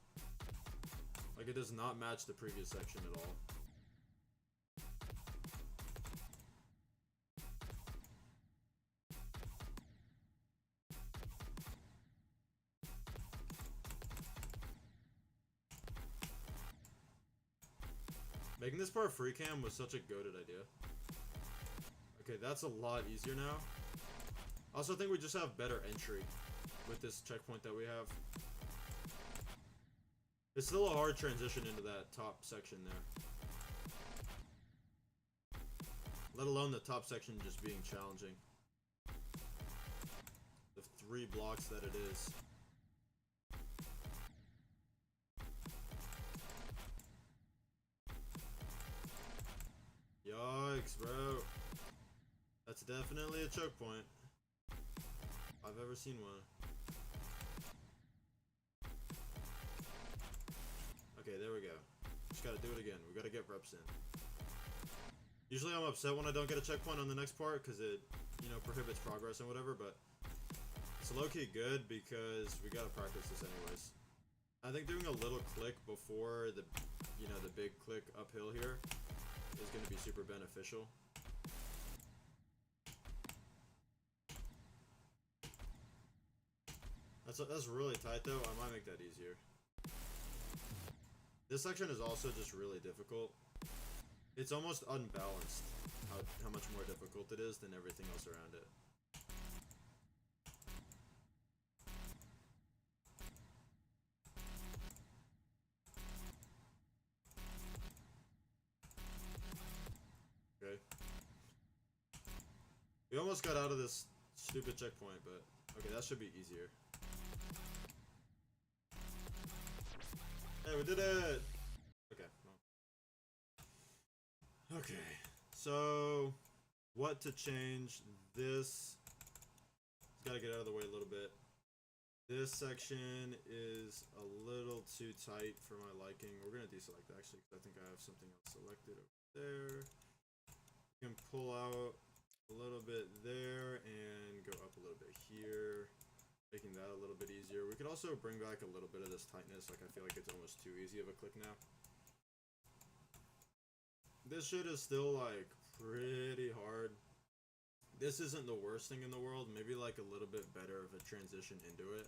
Like, it does not match the previous section at all. Making this part free cam was such a goated idea. Okay, that's a lot easier now. I also think we just have better entry with this checkpoint that we have. It's still a hard transition into that top section there. Let alone the top section just being challenging. The 3 blocks that it is. Yikes, bro. That's definitely a choke point. I've ever seen one. Okay, there we go. Just gotta do it again. We gotta get reps in. Usually I'm upset when I don't get a checkpoint on the next part because it, you know, prohibits progress and whatever, but it's low-key good because we gotta practice this anyways. I think doing a little click before the, you know, the big click uphill here is gonna be super beneficial. That's really tight though. I might make that easier. This section is also just really difficult. It's almost unbalanced how much more difficult it is than everything else around it. Okay. We almost got out of this stupid checkpoint, but okay, that should be easier. Hey, we did it! Okay. Okay. So, what to change? This. Gotta get out of the way a little bit. This section is a little too tight for my liking. We're gonna deselect actually, because I think I have something else selected over there. You can pull out a little bit there and go up a little bit here. making that a little bit easier. We could also bring back a little bit of this tightness. Like, I feel like it's almost too easy of a click now. This shit is still, like, pretty hard. This isn't the worst thing in the world. Maybe, like, a little bit better of a transition into it.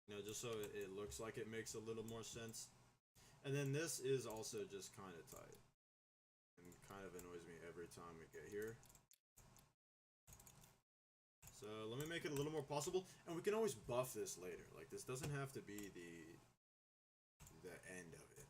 You know, just so it looks like it makes a little more sense. And then this is also just kind of tight. And kind of annoys me every time we get here. So let me make it a little more possible. And we can always buff this later. Like, this doesn't have to be the end of it.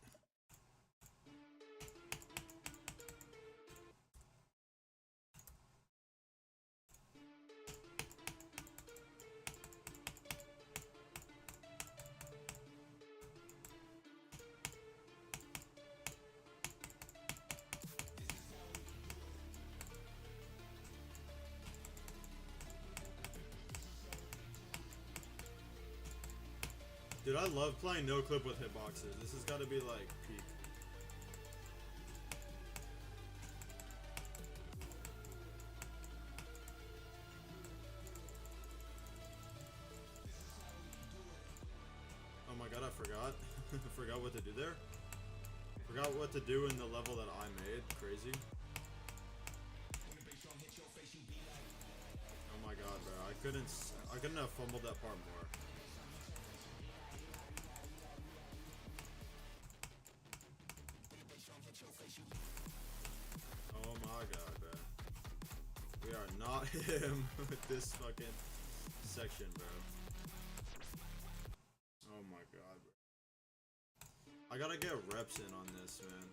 Dude, I love playing no clip with hitboxes. This has got to be like peak. Oh my god, I forgot. I forgot what to do there. Forgot what to do in the level that I made. Crazy. Oh my god, bro. I couldn't have fumbled that part more. Oh my god, bro. We are not him with this fucking section, bro. Oh my god, bro. I gotta get reps in on this, man.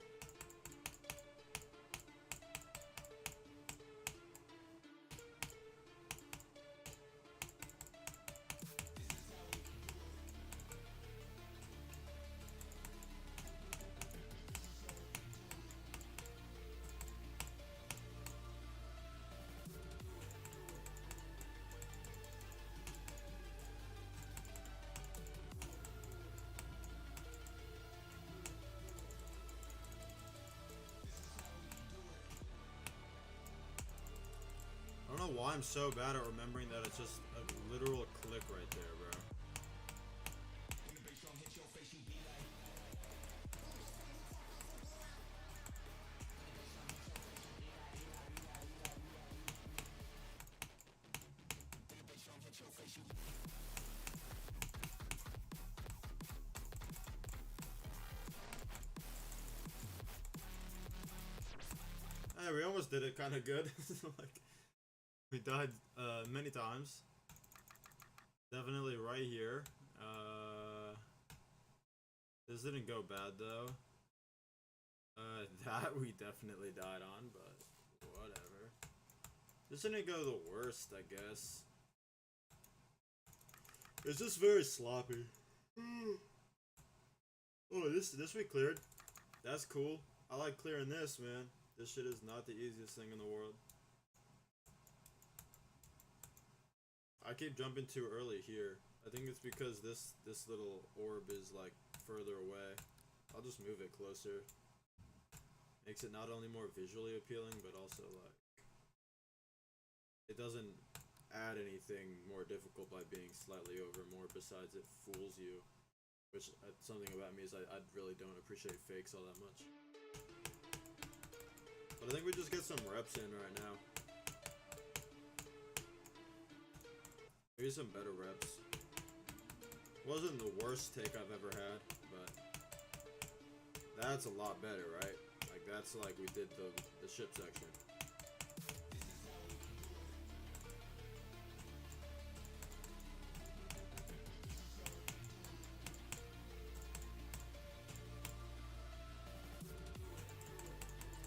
I don't know why I'm so bad at remembering that it's just a literal click right there, bro. Hey, we almost did it kind of good. Like, we died many times. Definitely right here. This didn't go bad though. That we definitely died on, but whatever. This didn't go the worst, I guess. It's just very sloppy. Oh, this we cleared. That's cool. I like clearing this, man. This shit is not the easiest thing in the world. I keep jumping too early here. I think it's because this little orb is like further away. I'll just move it closer. Makes it not only more visually appealing, but also like it doesn't add anything more difficult by being slightly over more besides it fools you. Which something about me is I really don't appreciate fakes all that much. But I think we just get some reps in right now. Maybe some better reps. Wasn't the worst take I've ever had, but that's a lot better, right? Like that's like we did the ship section.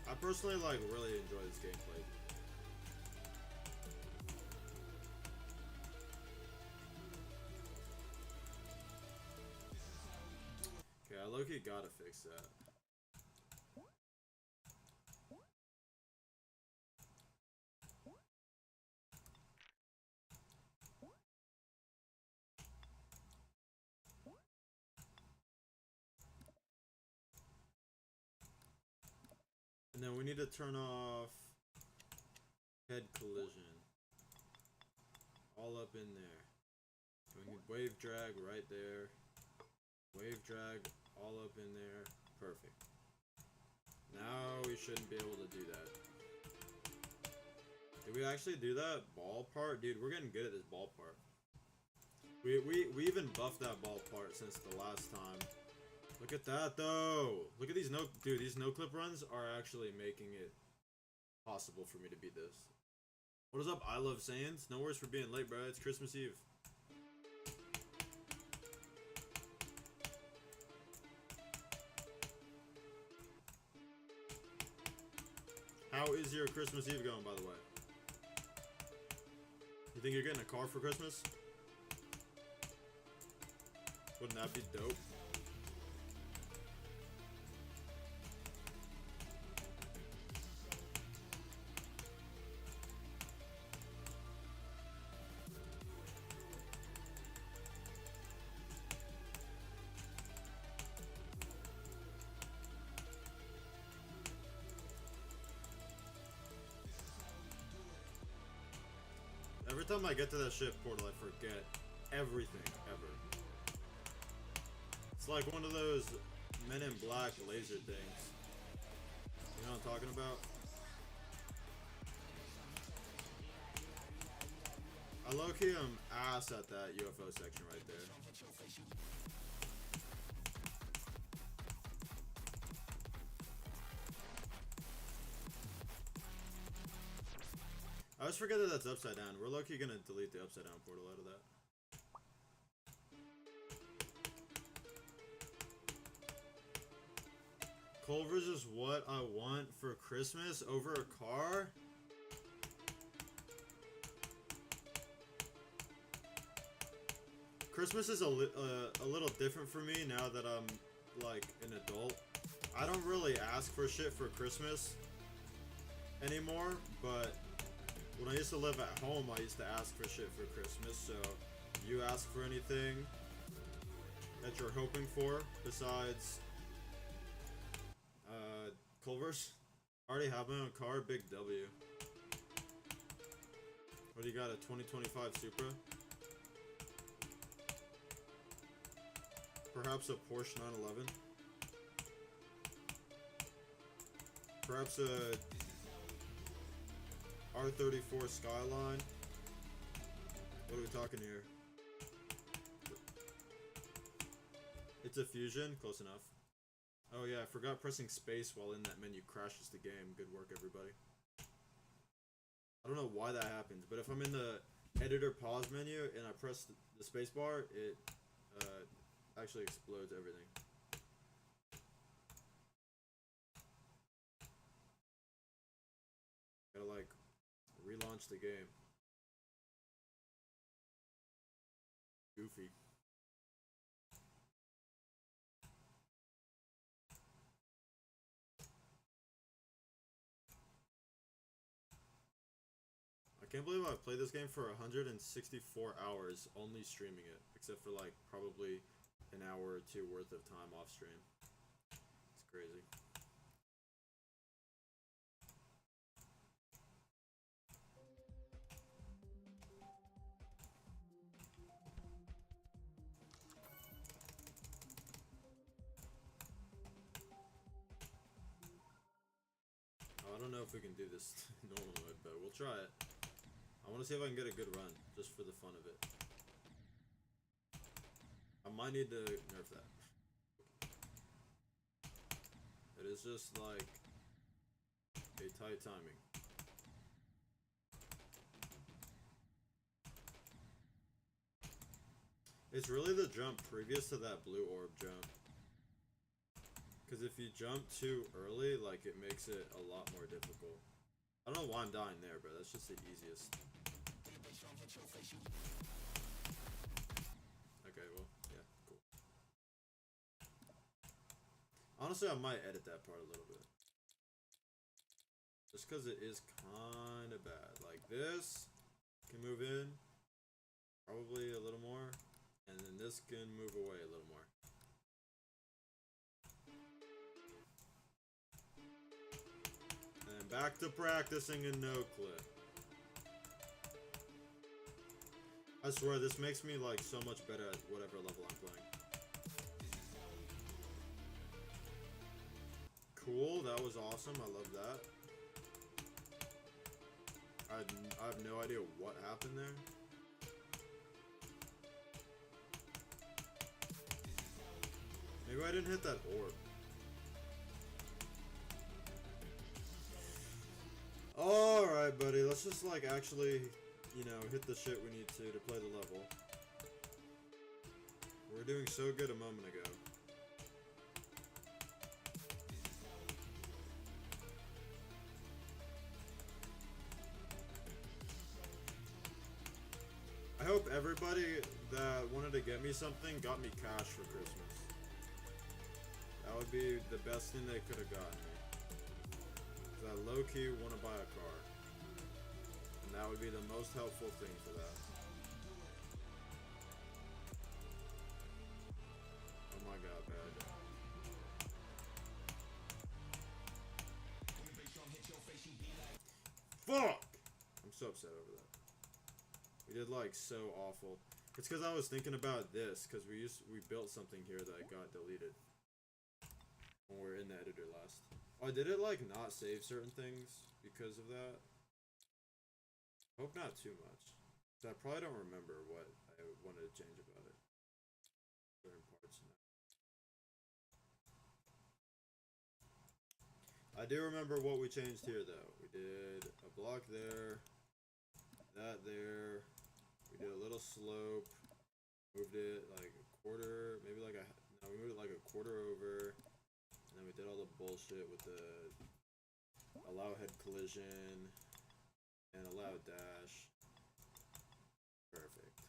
I personally like really enjoy this gameplay. Okay, I low-key gotta fix that. And then we need to turn off head collision. All up in there. So we need wave drag right there. Wave drag all up in there. Perfect. Now we shouldn't be able to do that. Did we actually do that ball part? Dude, we're getting good at this ball part. We even buffed that ball part since the last time. Look at that though. Look at these these no clip runs are actually making it possible for me to beat this. What is up? I love Saiyans. No worries for being late, bro. It's Christmas Eve. How is your Christmas Eve going, by the way? You think you're getting a car for Christmas? Wouldn't that be dope? Every time I get to that ship portal, I forget everything ever. It's like one of those Men in Black laser things. You know what I'm talking about? I low-key am ass at that UFO section right there. I always forget that that's upside down. We're low-key gonna delete the upside down portal out of that. Culver's is what I want for Christmas over a car? Christmas is a little different for me now that I'm like an adult. I don't really ask for shit for Christmas anymore, but when I used to live at home, I used to ask for shit for Christmas. So you ask for anything that you're hoping for besides Culver's? I already have my own car, big W. What do you got, a 2025 Supra? Perhaps a Porsche 911? Perhaps a R34 Skyline? What are we talking here? It's a Fusion? Close enough. Oh yeah, I forgot pressing space while in that menu crashes the game. Good work, everybody. I don't know why that happens, but if I'm in the editor pause menu and I press the space bar, it actually explodes everything. Gotta like relaunch the game. Goofy. I can't believe I played this game for 164 hours only streaming it, except for like probably an hour or two worth of time off stream. It's crazy. Oh, I don't know if we can do this normal mode, but we'll try it. I want to see if I can get a good run, just for the fun of it. I might need to nerf that. It is just like a tight timing. It's really the jump previous to that blue orb jump. Because if you jump too early, like it makes it a lot more difficult. I don't know why I'm dying there, but that's just the easiest. Okay, well, yeah, cool. Honestly, I might edit that part a little bit. Just because it is kind of bad. Like this can move in, probably a little more, and then this can move away a little more. I'm back to practicing a no clip. I swear, this makes me like so much better at whatever level I'm playing. Cool, that was awesome. I love that. I have no idea what happened there. Maybe I didn't hit that orb. Alright, buddy, let's just like actually, you know, hit the shit we need to play the level. We were doing so good a moment ago. I hope everybody that wanted to get me something got me cash for Christmas. That would be the best thing they could have gotten me. Because I low-key want to buy a car. And that would be the most helpful thing for that. Oh my god, bad. Fuck! I'm so upset over that. We did like so awful. It's because I was thinking about this, because we built something here that got deleted when we were in the editor last. Oh, did it like not save certain things because of that? Hope not too much. So I probably don't remember what I wanted to change about it. Certain parts now. I do remember what we changed here though. We did a block there, that there. We did a little slope. Moved it like a quarter, maybe like no, we moved it like a quarter over. And then we did all the bullshit with the allow head collision and allow dash. Perfect.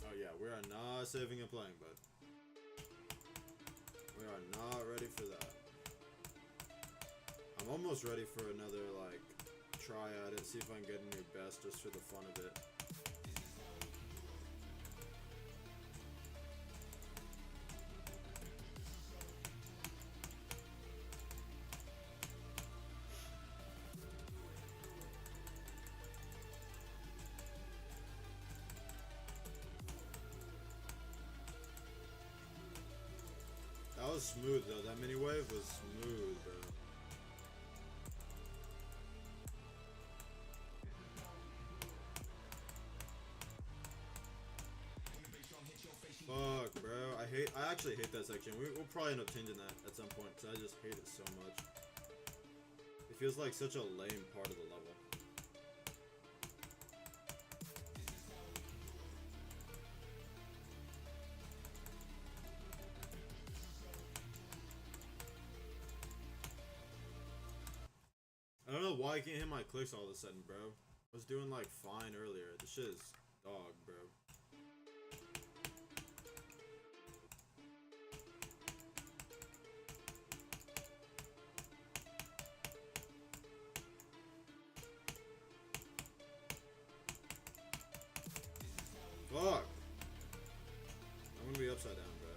Oh yeah, we are not saving and playing, bud. We are not ready for that. I'm almost ready for another like try at it, see if I can get a new best just for the fun of it. That was smooth though, that mini wave was smooth, bro. Fuck, bro. I actually hate that section. We'll probably end up changing that at some point, because I just hate it so much. It feels like such a lame part of the level. I don't know why I can't hit my clicks all of a sudden, bro. I was doing like fine earlier. This shit is dog, bro. Fuck! I'm gonna be upside down, bro.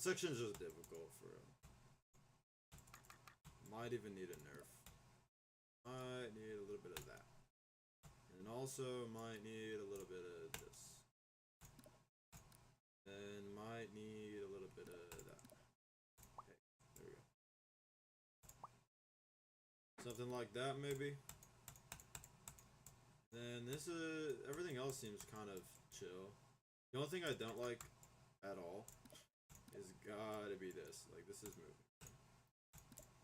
section's just difficult for him. Might even need a nerf. Might need a little bit of that. And also might need a little bit of this. And might need a little bit of that. Okay, there we go. Something like that maybe. Then this is, everything else seems kind of chill. The only thing I don't like at all is gotta be this. Like, this is moving.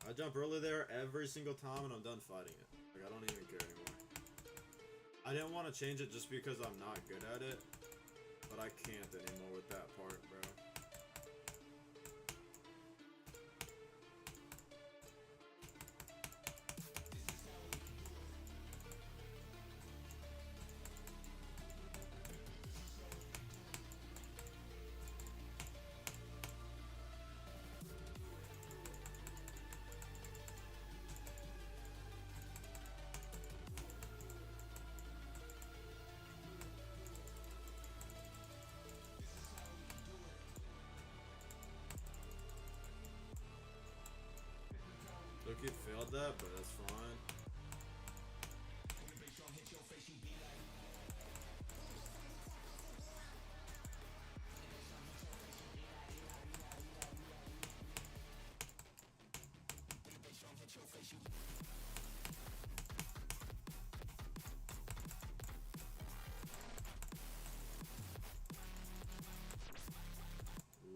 I jump early there every single time and I'm done fighting it. Like, I don't even care anymore. I didn't want to change it just because I'm not good at it, but I can't anymore with that part, bro. Look, it failed that, but that's fine.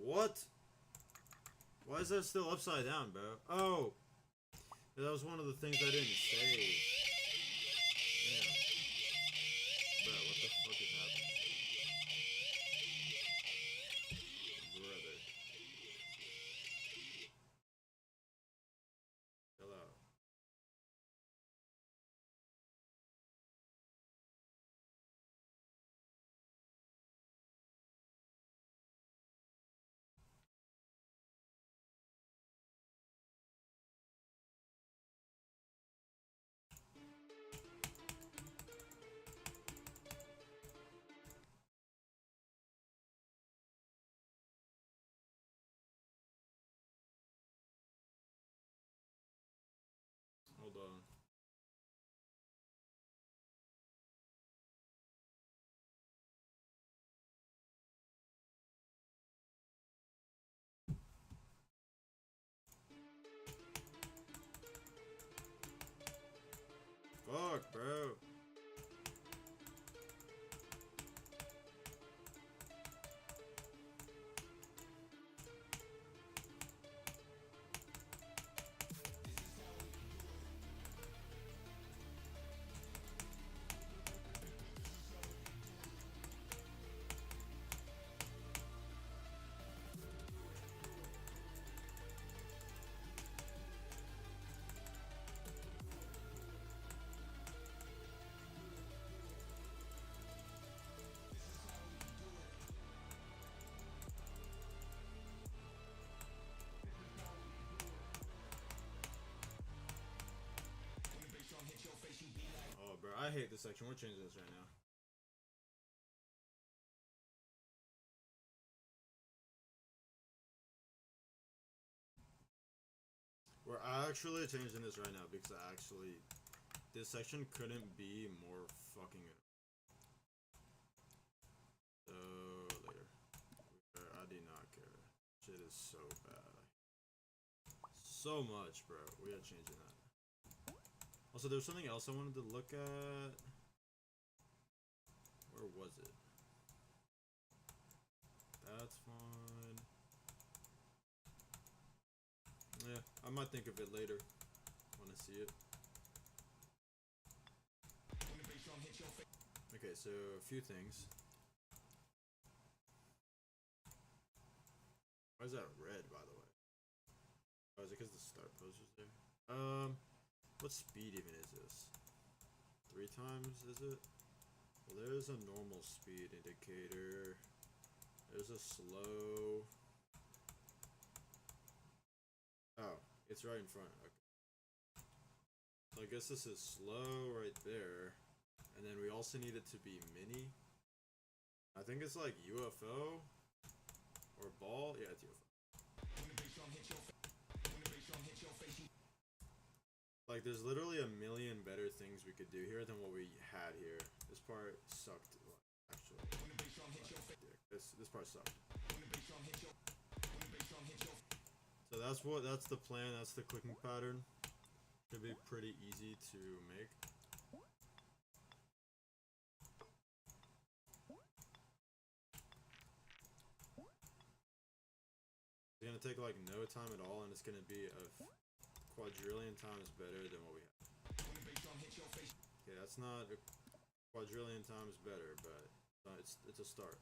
What? Why is that still upside down, bro? Oh! That was one of the things I didn't save. Damn. Bro, what the fuck is happening? Brother. Chill out. Hold on. Fuck, bro. Oh, bro, I hate this section. We're changing this right now. We're actually changing this right now because this section couldn't be more fucking. So later. I do not care. Shit is so bad. So much, bro. We are changing that. Also, there's something else I wanted to look at. Where was it? That's fine. Yeah, I might think of it later. Want to see it? Okay, so a few things. Why is that red, by the way? Oh, is it because the start poster's there? What speed even is this? 3 times, is it? Well, there's a normal speed indicator. There's a slow. Oh, it's right in front. Okay. So I guess this is slow right there. And then we also need it to be mini. I think it's like UFO or ball. Yeah, it's UFO. Like, there's literally a million better things we could do here than what we had here. This part sucked. Actually, this part sucked. So that's the plan. That's the clicking pattern. Should be pretty easy to make. It's gonna take like no time at all, and it's gonna be a quadrillion times better than what we have. Okay, that's not a quadrillion times better, but it's a start.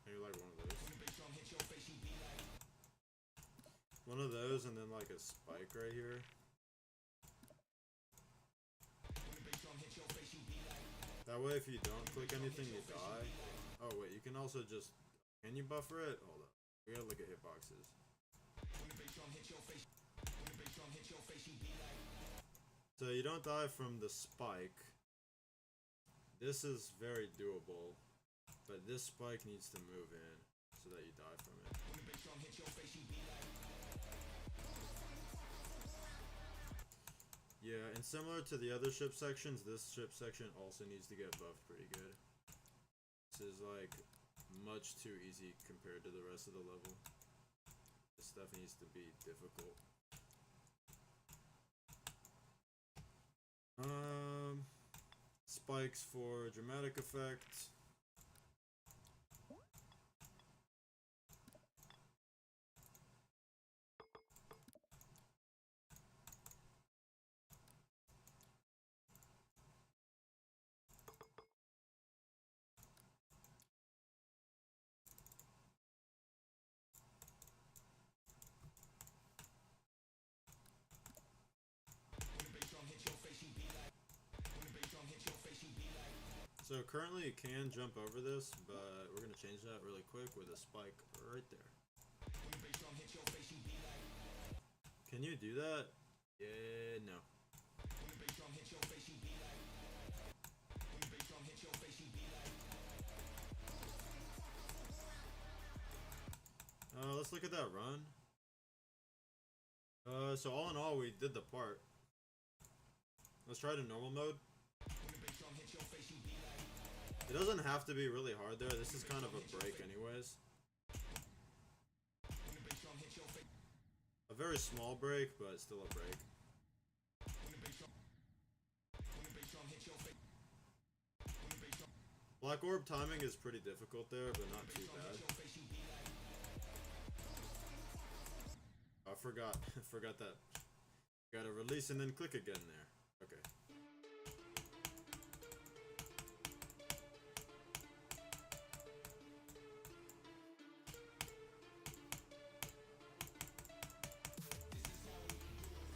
Maybe like one of those, and then like a spike right here. That way, if you don't click anything, you die. Oh wait, you can also just... Can you buffer it? Hold up. We gotta look at hitboxes. So you don't die from the spike. This is very doable. But this spike needs to move in so that you die from it. Yeah, and similar to the other ship sections, this ship section also needs to get buffed pretty good. This is like much too easy compared to the rest of the level. This stuff needs to be difficult. Spikes for dramatic effect. So currently you can jump over this, but we're going to change that really quick with a spike right there. Can you do that? Yeah, no. Let's look at that run. So all in all, we did the part. Let's try it in normal mode. It doesn't have to be really hard there. This is kind of a break anyways. A very small break, but still a break. Black orb timing is pretty difficult there, but not too bad. I forgot that. Gotta release and then click again there. Okay.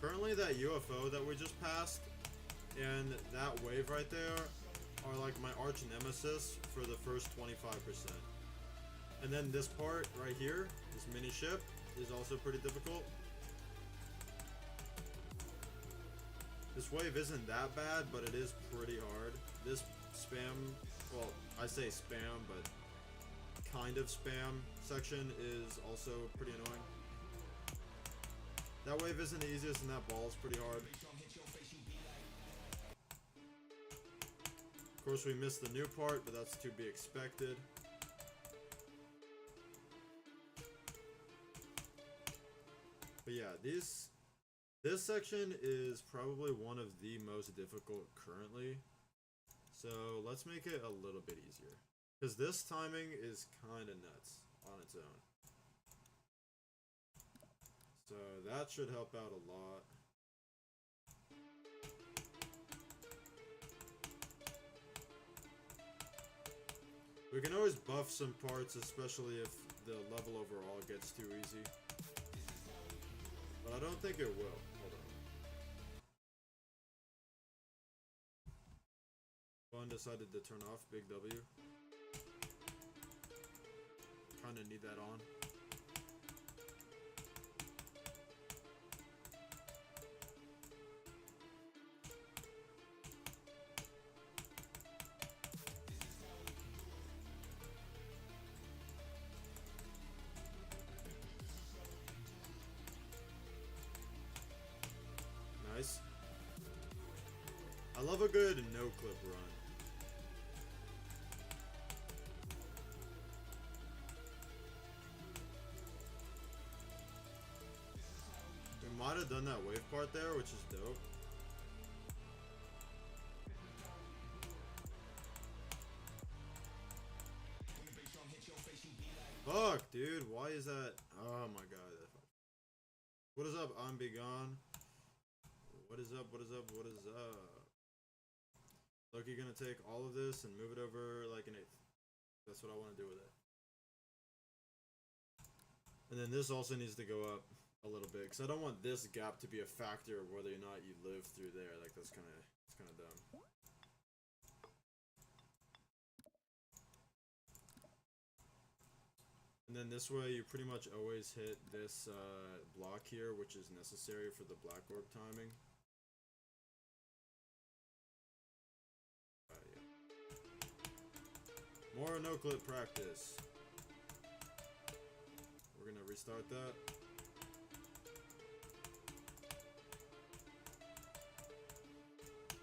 Currently that UFO that we just passed and that wave right there are like my arch nemesis for the first 25%. And then this part right here, this mini ship, is also pretty difficult. This wave isn't that bad, but it is pretty hard. This spam, well, I say spam, but kind of spam section is also pretty annoying. That wave isn't the easiest, and that ball is pretty hard. Of course, we missed the new part, but that's to be expected. But yeah, this section is probably one of the most difficult currently. So let's make it a little bit easier. Because this timing is kind of nuts on its own. So that should help out a lot. We can always buff some parts, especially if the level overall gets too easy. But I don't think it will. Hold on. One decided to turn off Big W. Kinda need that on. love a good no-clip run. We might have done that wave part there, which is dope. Fuck, dude, why is that? Oh my god. What is up, I'm Be Gone? What is up, what is up, what is up? Look, you're gonna take all of this and move it over like an eighth. That's what I want to do with it. And then this also needs to go up a little bit, because I don't want this gap to be a factor of whether or not you live through there. Like, that's kind of dumb. And then this way, you pretty much always hit this block here, which is necessary for the black orb timing. Yeah. More no-clip practice. We're gonna restart that.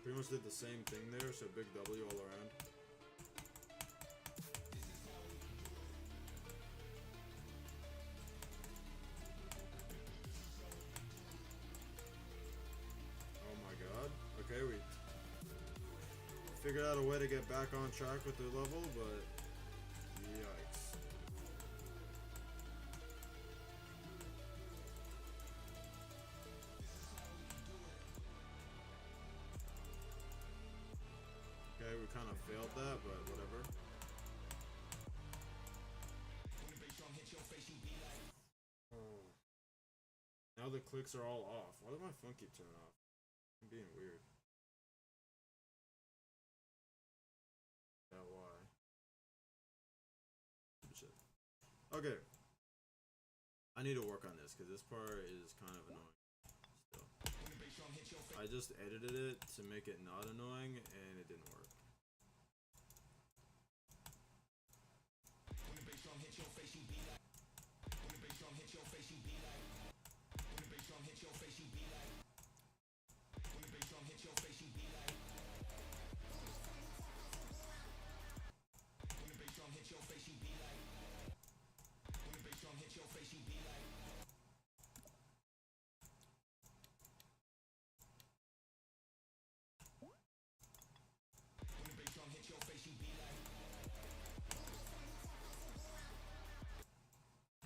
Pretty much did the same thing there, so big W all around. Okay, we figured out a way to get back on track with the level, but yikes. Okay, we kind of failed that, but whatever. Oh. Now the clicks are all off. Why did my phone keep turning off? I'm being weird. Yeah, why? Shit. Okay. I need to work on this, because this part is kind of annoying still. I just edited it to make it not annoying, and it didn't work.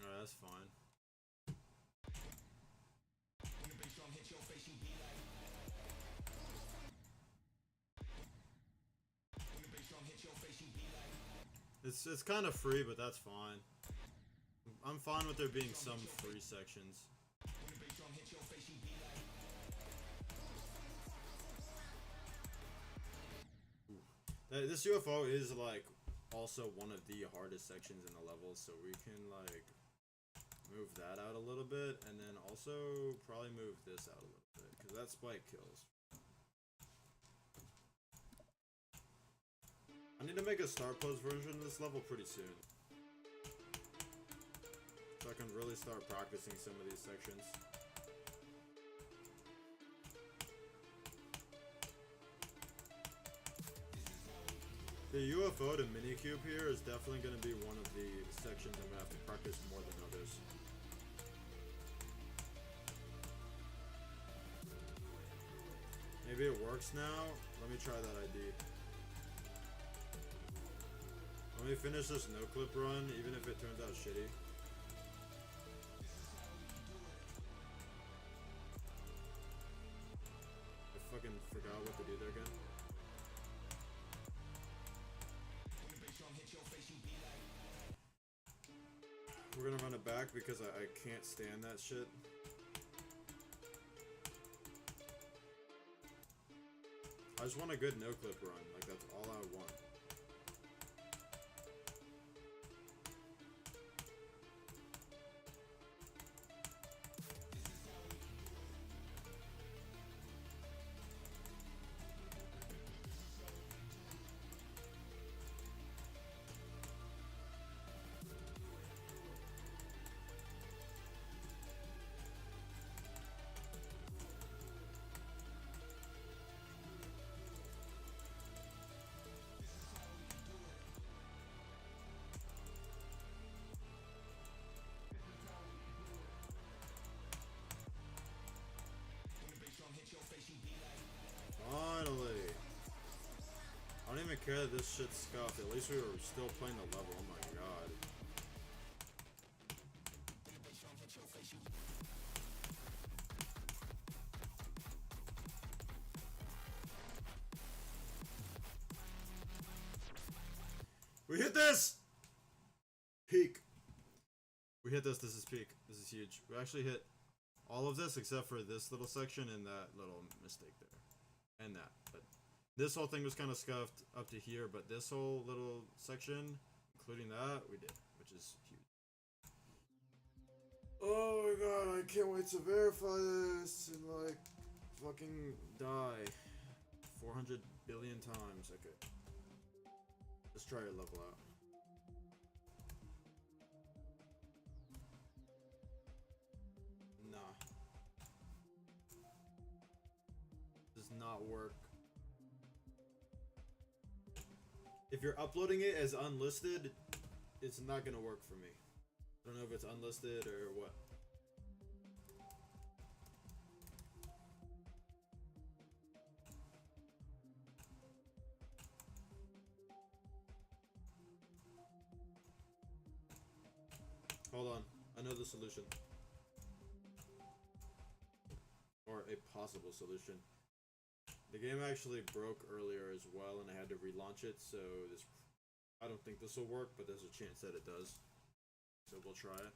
Alright, that's fine. It's kind of free, but that's fine. I'm fine with there being some free sections. This UFO is like also one of the hardest sections in the level, so we can like move that out a little bit, and then also probably move this out a little bit, because that spike kills. I need to make a star pose version of this level pretty soon, so I can really start practicing some of these sections. The UFO to Minikube here is definitely going to be one of the sections I'm going to have to practice more than others. Maybe it works now. Let me try that ID. Let me finish this no-clip run, even if it turns out shitty. I fucking forgot what to do there again. We're gonna run it back because I can't stand that shit. I just want a good no-clip run, like that's all I want. care that this shit's scuffed. At least we were still playing the level. Oh my god. We hit this! Peak. We hit this. This is peak. This is huge. We actually hit all of this except for this little section and that little mistake there. And that. But this whole thing was kind of scuffed up to here, but this whole little section, including that, we did, which is huge. Oh my god, I can't wait to verify this and like fucking die 400 billion times. Okay. Let's try to level out. Nah. Does not work. If you're uploading it as unlisted, it's not gonna work for me. I don't know if it's unlisted or what. Hold on, I know the solution. Or a possible solution. The game actually broke earlier as well and I had to relaunch it, so this, I don't think this will work, but there's a chance that it does. So we'll try it.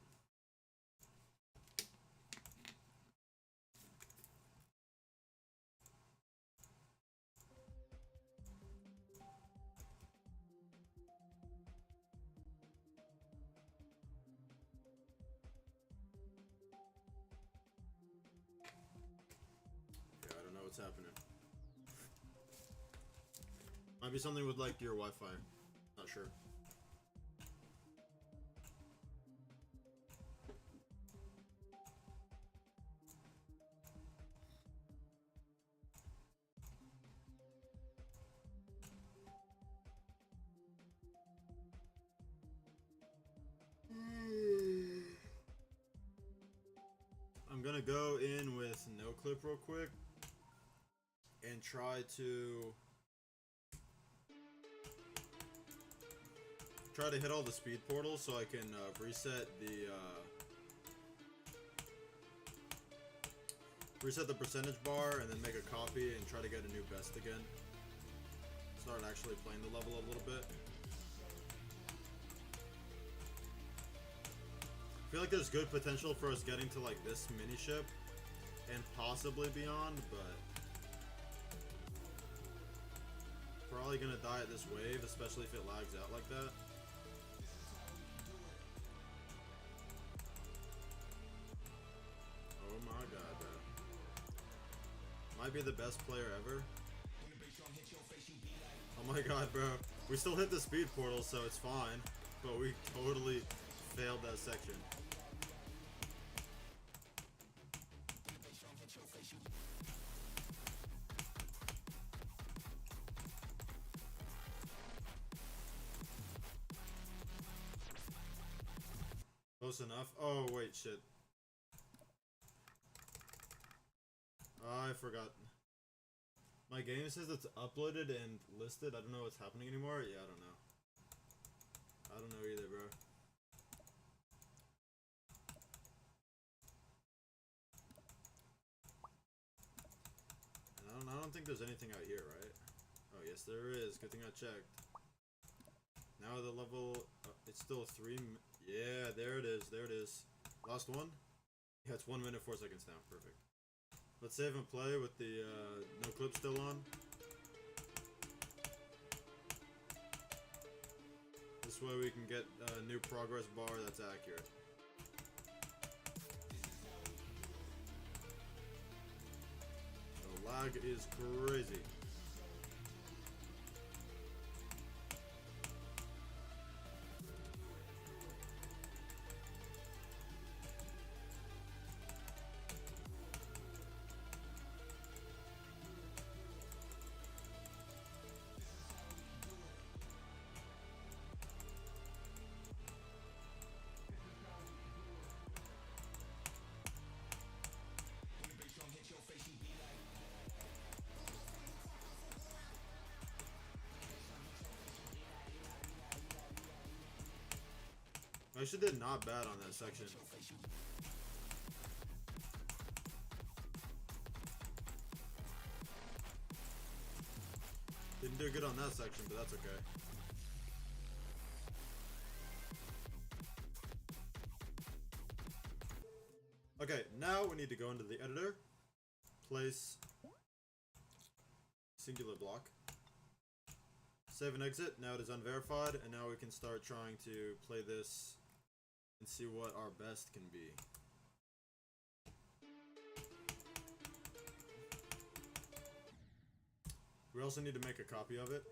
Yeah, I don't know what's happening. Might be something with like your Wi-Fi. Not sure. I'm gonna go in with no clip real quick and try to hit all the speed portals so I can reset the percentage bar and then make a copy and try to get a new best again. Start actually playing the level a little bit. I feel like there's good potential for us getting to like this mini ship and possibly beyond, but probably gonna die at this wave, especially if it lags out like that. Oh my god, bro. Might be the best player ever. Oh my god, bro. We still hit the speed portal, so it's fine, but we totally failed that section. Close enough. Oh, wait, shit. I forgot. My game says it's uploaded and listed. I don't know what's happening anymore. Yeah, I don't know. I don't know either, bro. And I don't think there's anything out here, right? Oh, yes, there is. Good thing I checked. Now the level, it's still 3. Yeah, there it is. There it is. Last one? Yeah, it's 1 minute 4 seconds now. Perfect. Let's save and play with the no clip still on. This way we can get a new progress bar that's accurate. The lag is crazy. I actually did not bad on that section. Didn't do good on that section, but that's okay. Okay, now we need to go into the editor, place singular block, save and exit. Now it is unverified, and now we can start trying to play this and see what our best can be. We also need to make a copy of it.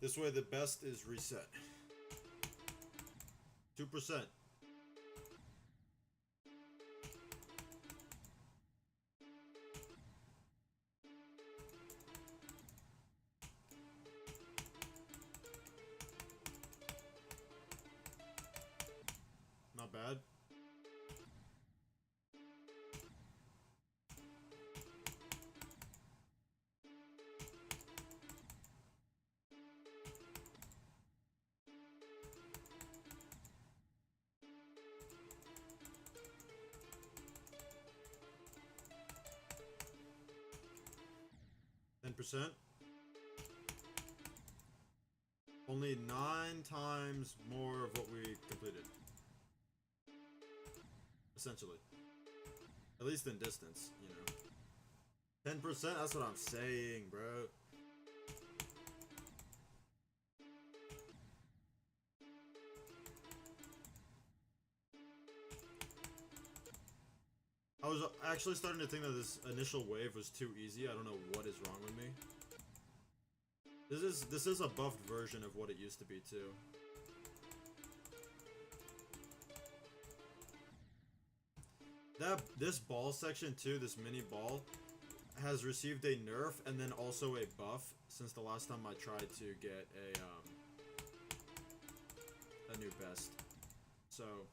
This way the best is reset. 2%. Not bad. %. Only 9 times more of what we completed. Essentially. At least in distance, you know. 10%? That's what I'm saying, bro. I was actually starting to think that this initial wave was too easy. I don't know what is wrong with me. This is a buffed version of what it used to be too. This ball section too, this mini ball, has received a nerf and then also a buff since the last time I tried to get a new best. So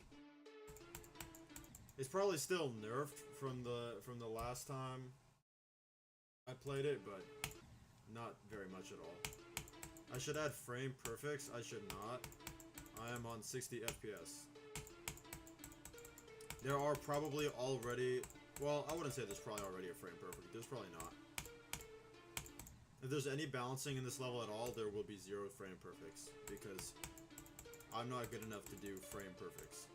it's probably still nerfed from the last time I played it, but not very much at all. I should add frame perfects. I should not. I am on 60 FPS. There are probably already, well, I wouldn't say there's probably already a frame perfect. There's probably not. If there's any balancing in this level at all, there will be 0 frame perfects because I'm not good enough to do frame perfects.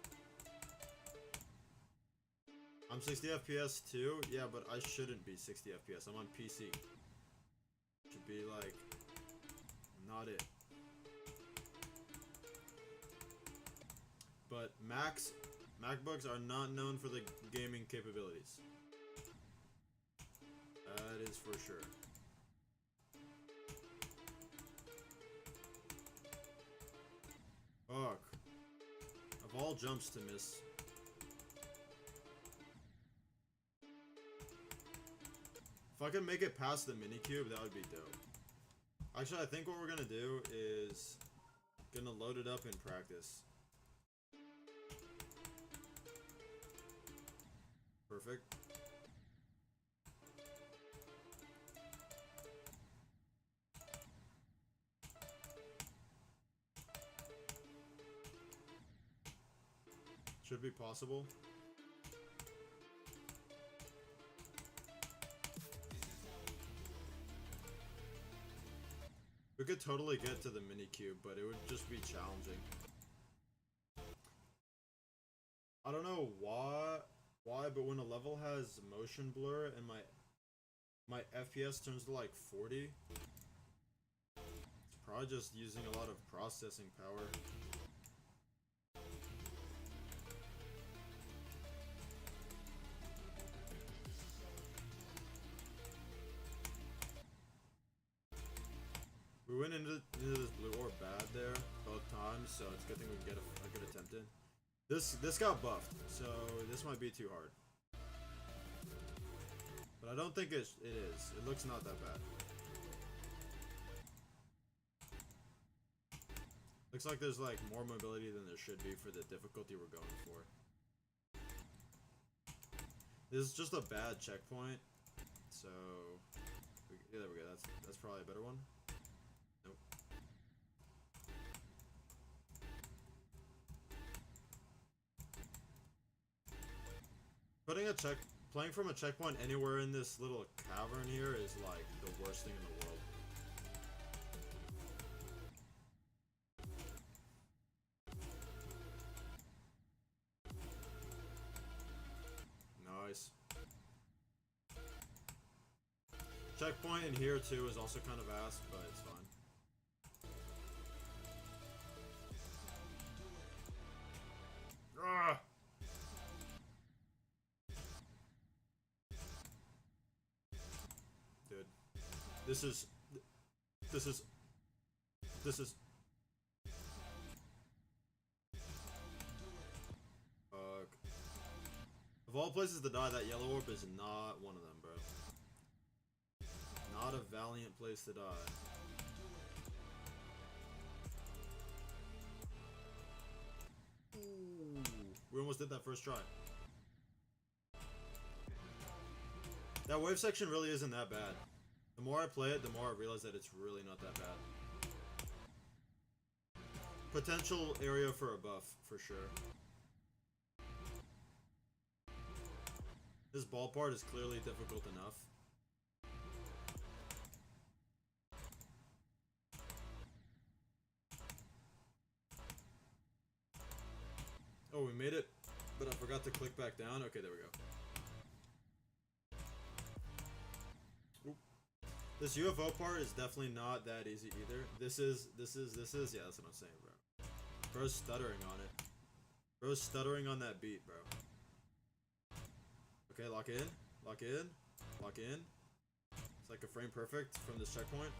I'm 60 FPS too, yeah, but I shouldn't be 60 FPS. I'm on PC. Should be like, not it. But MacBooks are not known for the gaming capabilities. That is for sure. Fuck. Of all jumps to miss. If I could make it past the minikube, that would be dope. Actually, I think what we're gonna do is gonna load it up in practice. Perfect. Should be possible. We could totally get to the minikube, but it would just be challenging. I don't know why, but when a level has motion blur and my FPS turns to like 40, it's probably just using a lot of processing power. We went into this blue orb bad there both times, so it's a good thing we can get a good attempt in. This got buffed, so this might be too hard. But I don't think it is. It looks not that bad. Looks like there's like more mobility than there should be for the difficulty we're going for. This is just a bad checkpoint, so yeah, there we go. That's probably a better one. Nope. Playing from a checkpoint anywhere in this little cavern here is like the worst thing in the world. Nice. Checkpoint in here too is also kind of ass, but it's fine. Ah! Dude. This is... Fuck. Of all places to die, that yellow orb is not one of them, bro. Not a valiant place to die. Ooh. We almost did that first try. That wave section really isn't that bad. The more I play it, the more I realize that it's really not that bad. Potential area for a buff, for sure. This ball part is clearly difficult enough. Oh, we made it, but I forgot to click back down. Okay, there we go. Oop. This UFO part is definitely not that easy either. This is, yeah, that's what I'm saying, bro. Bro's stuttering on it. Bro's stuttering on that beat, bro. Okay, lock in, lock in, lock in. It's like a frame perfect from this checkpoint.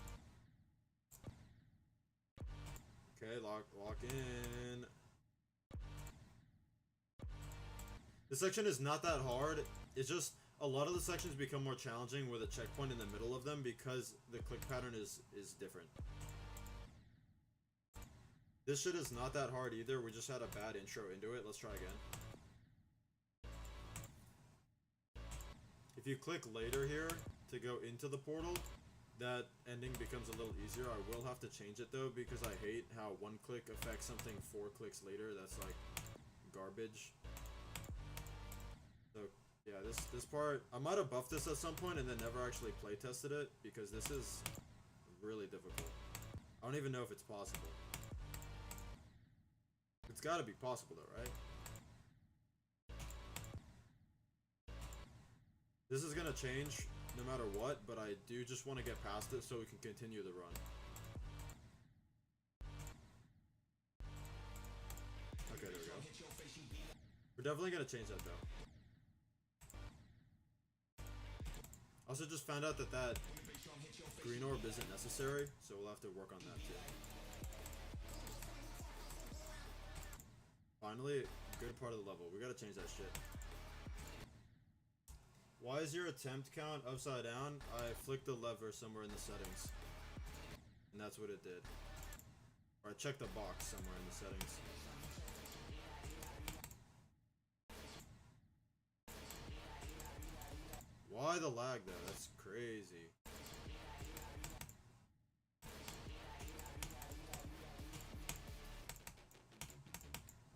Okay, lock in. This section is not that hard. It's just a lot of the sections become more challenging with a checkpoint in the middle of them because the click pattern is different. This shit is not that hard either. We just had a bad intro into it. Let's try again. If you click later here to go into the portal, that ending becomes a little easier. I will have to change it though because I hate how one click affects something 4 clicks later. That's like garbage. So yeah, this part, I might have buffed this at some point and then never actually play tested it because this is really difficult. I don't even know if it's possible. It's gotta be possible though, right? This is gonna change no matter what, but I do just want to get past it so we can continue the run. Okay, there we go. We're definitely gonna change that though. Also just found out that that green orb isn't necessary, so we'll have to work on that too. Finally, good part of the level. We gotta change that shit. Why is your attempt count upside down? I flicked the lever somewhere in the settings. And that's what it did. Or I checked the box somewhere in the settings. Why the lag though? That's crazy.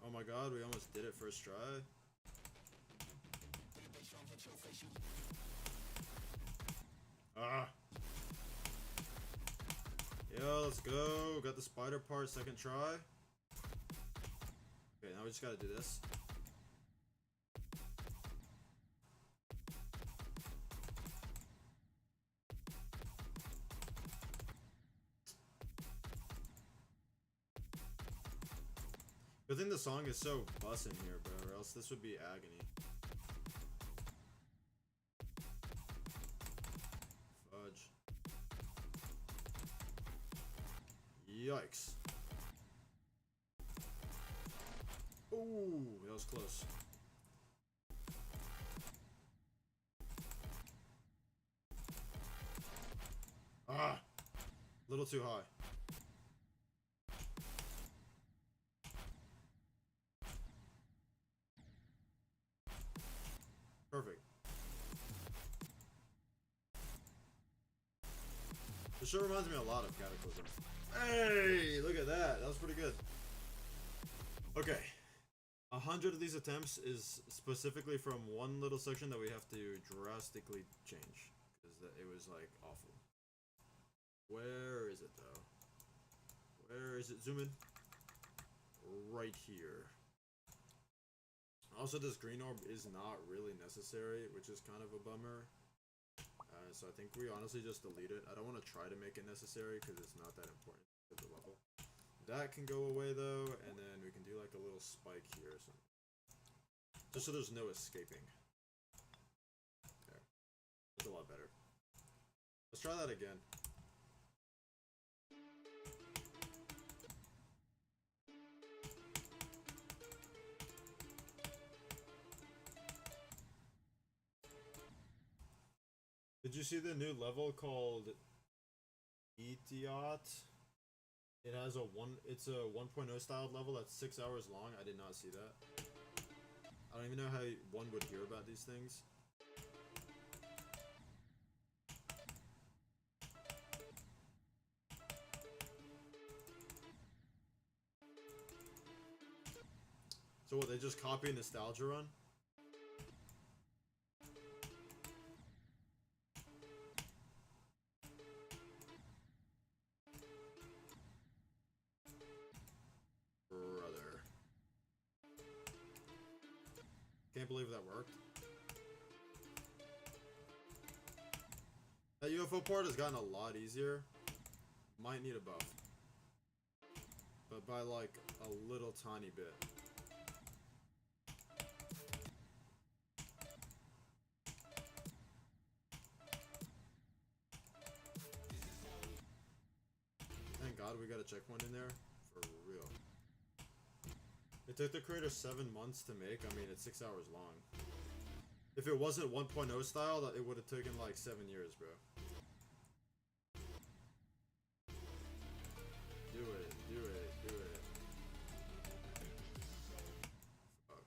Oh my god, we almost did it first try. Ah. Yo, let's go. Got the spider part, second try. Okay, now we just gotta do this. Good thing the song is so bussin' here, bro, or else this would be agony. Fudge. Yikes. Ooh, that was close. Ah! A little too high. Perfect. This show reminds me a lot of Cataclysm. Hey, look at that. That was pretty good. Okay. 100 of these attempts is specifically from one little section that we have to drastically change because it was like awful. Where is it though? Where is it? Zoom in. Right here. Also, this green orb is not really necessary, which is kind of a bummer. So I think we honestly just delete it. I don't want to try to make it necessary because it's not that important to the level. That can go away though, and then we can do like a little spike here or something. Just so there's no escaping. There. That's a lot better. Let's try that again. Did you see the new level called Etiot? It has it's a 1.0 styled level that's 6 hours long. I did not see that. I don't even know how one would hear about these things. So what, they just copy Nostalgia Run? Can't believe that worked. That UFO part has gotten a lot easier. Might need a buff. But by like a little tiny bit. Thank God we got a checkpoint in there. For real. It took the creator 7 months to make. I mean, it's 6 hours long. If it wasn't 1.0 style, it would have taken like 7 years, bro. Do it, do it, do it. Fuck.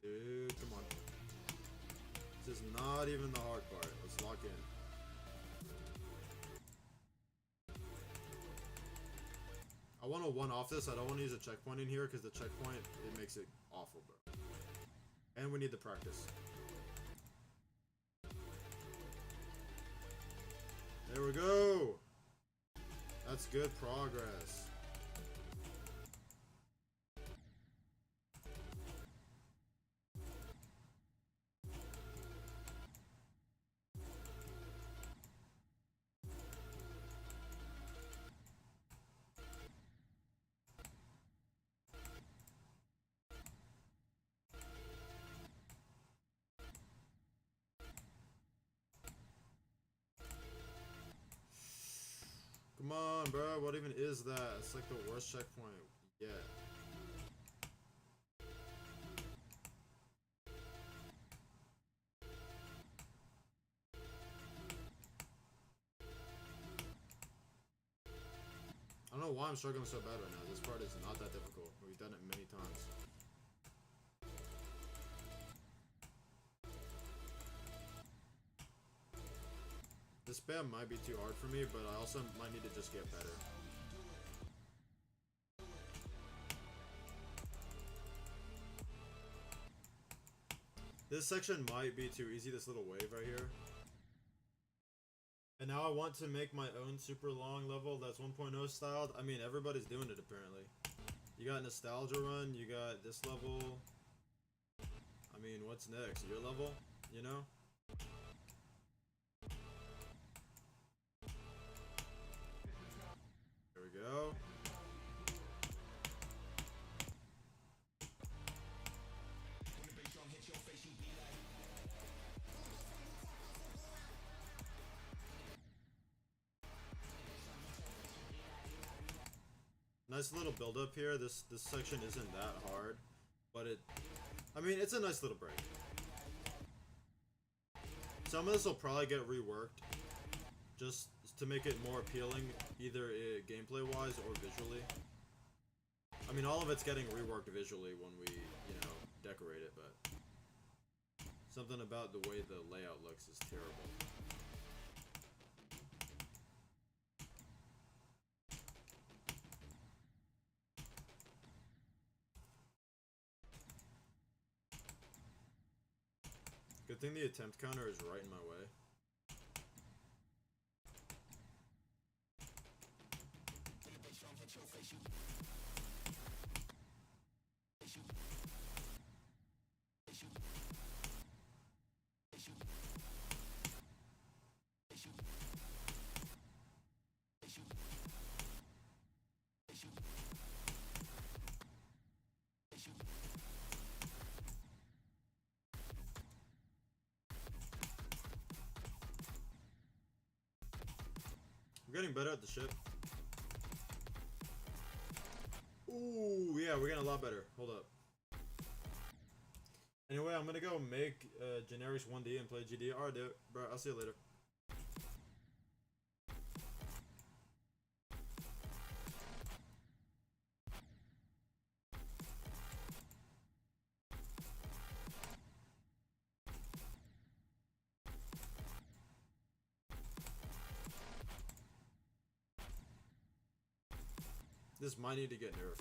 Dude, come on. This is not even the hard part. Let's lock in. I want to one-off this. I don't want to use a checkpoint in here because the checkpoint, it makes it awful, bro. And we need the practice. There we go. That's good progress. Come on, bro. What even is that? It's like the worst checkpoint yet. I don't know why I'm struggling so bad right now. This part is not that difficult. We've done it many times. This spam might be too hard for me, but I also might need to just get better. This section might be too easy, this little wave right here. And now I want to make my own super long level that's 1.0 styled. I mean, everybody's doing it apparently. You got Nostalgia Run, you got this level. I mean, what's next? Your level? You know? There we go. Nice little build up here. This section isn't that hard, but I mean, it's a nice little break. Some of this will probably get reworked just to make it more appealing, either gameplay wise or visually. I mean, all of it's getting reworked visually when we, you know, decorate it, but something about the way the layout looks is terrible. Good thing the attempt counter is right in my way. We're getting better at the ship. Ooh, yeah, we're getting a lot better. Hold up. Anyway, I'm gonna go make generics 1D and play GD. Alright, dude. Bro, I'll see you later. This might need to get nerfed.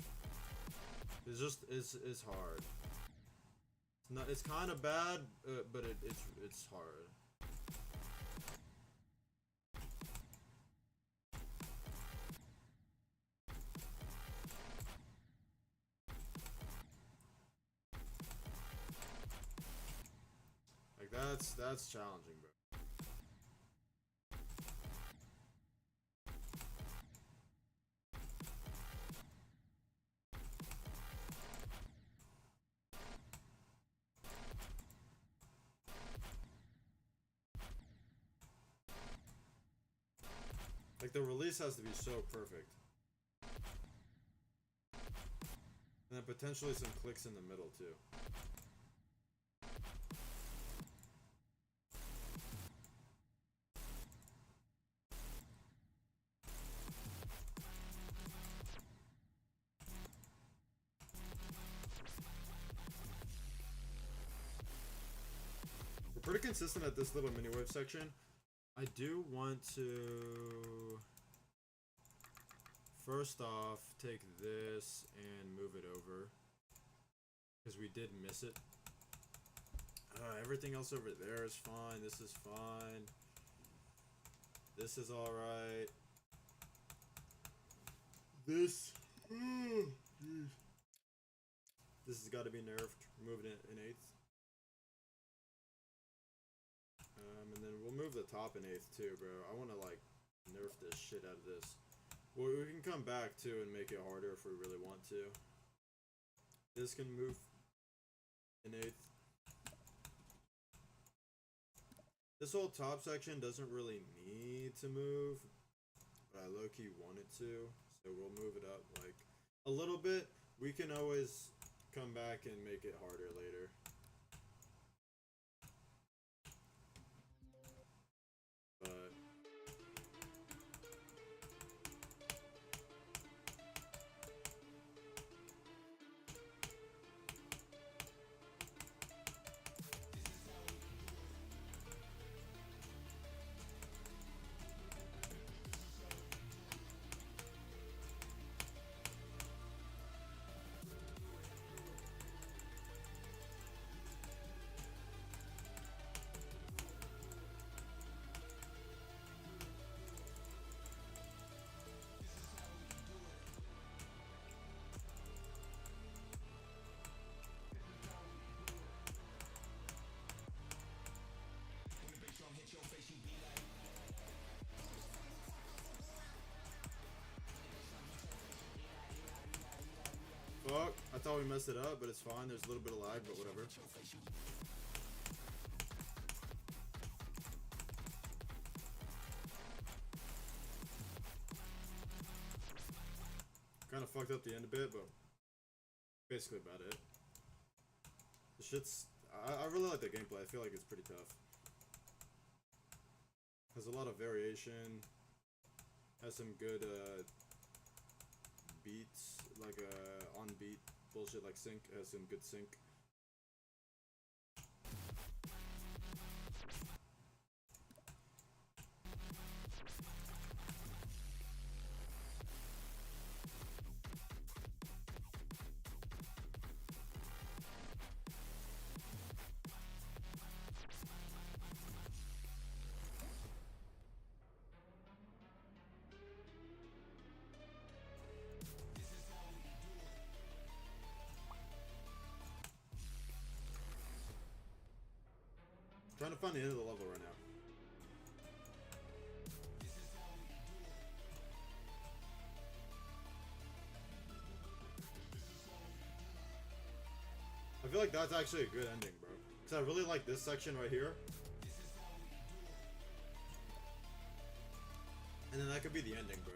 It's just it's hard. It's not. It's kind of bad, but it's hard. Like that's challenging, bro. Like, the release has to be so perfect. And then potentially some clicks in the middle, too. We're pretty consistent at this little mini wave section. I do want to first off take this and move it over because we did miss it. Everything else over there is fine. This is fine. This is all right. This has got to be nerfed. Moving it in 8th. And then we'll move the top in 8th too, bro. I want to like nerf this shit out of this. Well, we can come back too and make it harder if we really want to. This can move in 8th. This whole top section doesn't really need to move, but I low-key want it to, so we'll move it up like a little bit. We can always come back and make it harder later. But fuck, I thought we messed it up, but it's fine. There's a little bit of lag, but whatever. Kind of fucked up the end a bit, but basically about it. The shit's... I really like the gameplay. I feel like it's pretty tough. Has a lot of variation. Has some good beats, like on beat bullshit like sync. Has some good sync. trying to find the end of the level right now. I feel like that's actually a good ending, bro. Because I really like this section right here. And then that could be the ending, bro.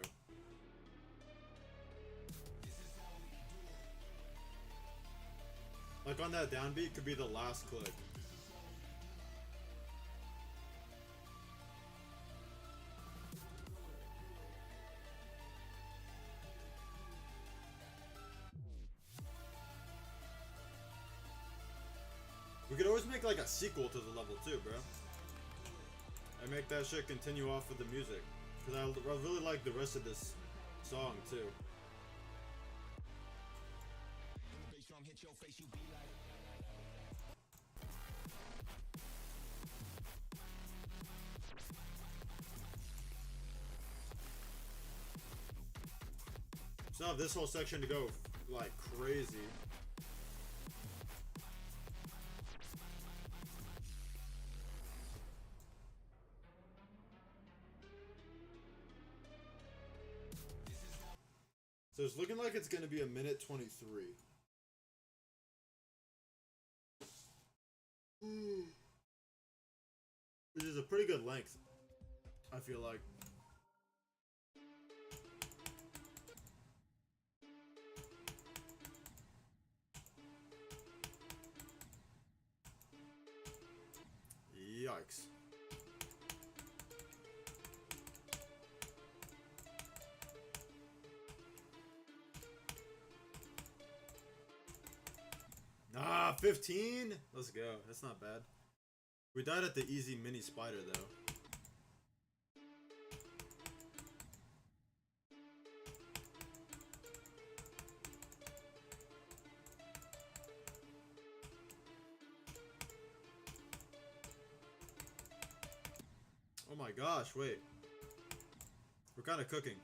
Like on that downbeat could be the last click. We could always make like a sequel to the level too, bro. And make that shit continue off with the music. Because I really like the rest of this song too. So have this whole section to go like crazy. So it's looking like it's gonna be a minute 23. Which is a pretty good length, I feel like. Yikes. Ah, 15? Let's go. That's not bad. We died at the easy mini spider though. Oh my gosh, wait. We're kind of cooking.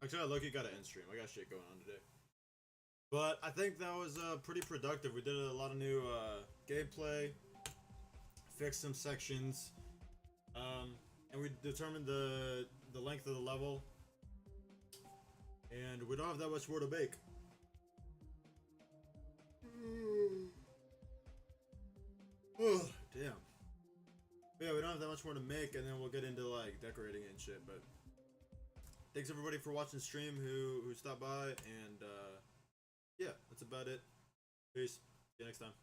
Actually, I low-key got an end stream. I got shit going on today. But I think that was pretty productive. We did a lot of new gameplay, fixed some sections, and we determined the length of the level. And we don't have that much more to make. Oh, damn. But yeah, we don't have that much more to make, and then we'll get into like decorating it and shit. But thanks everybody for watching the stream who stopped by, and yeah, that's about it. Peace. See you next time.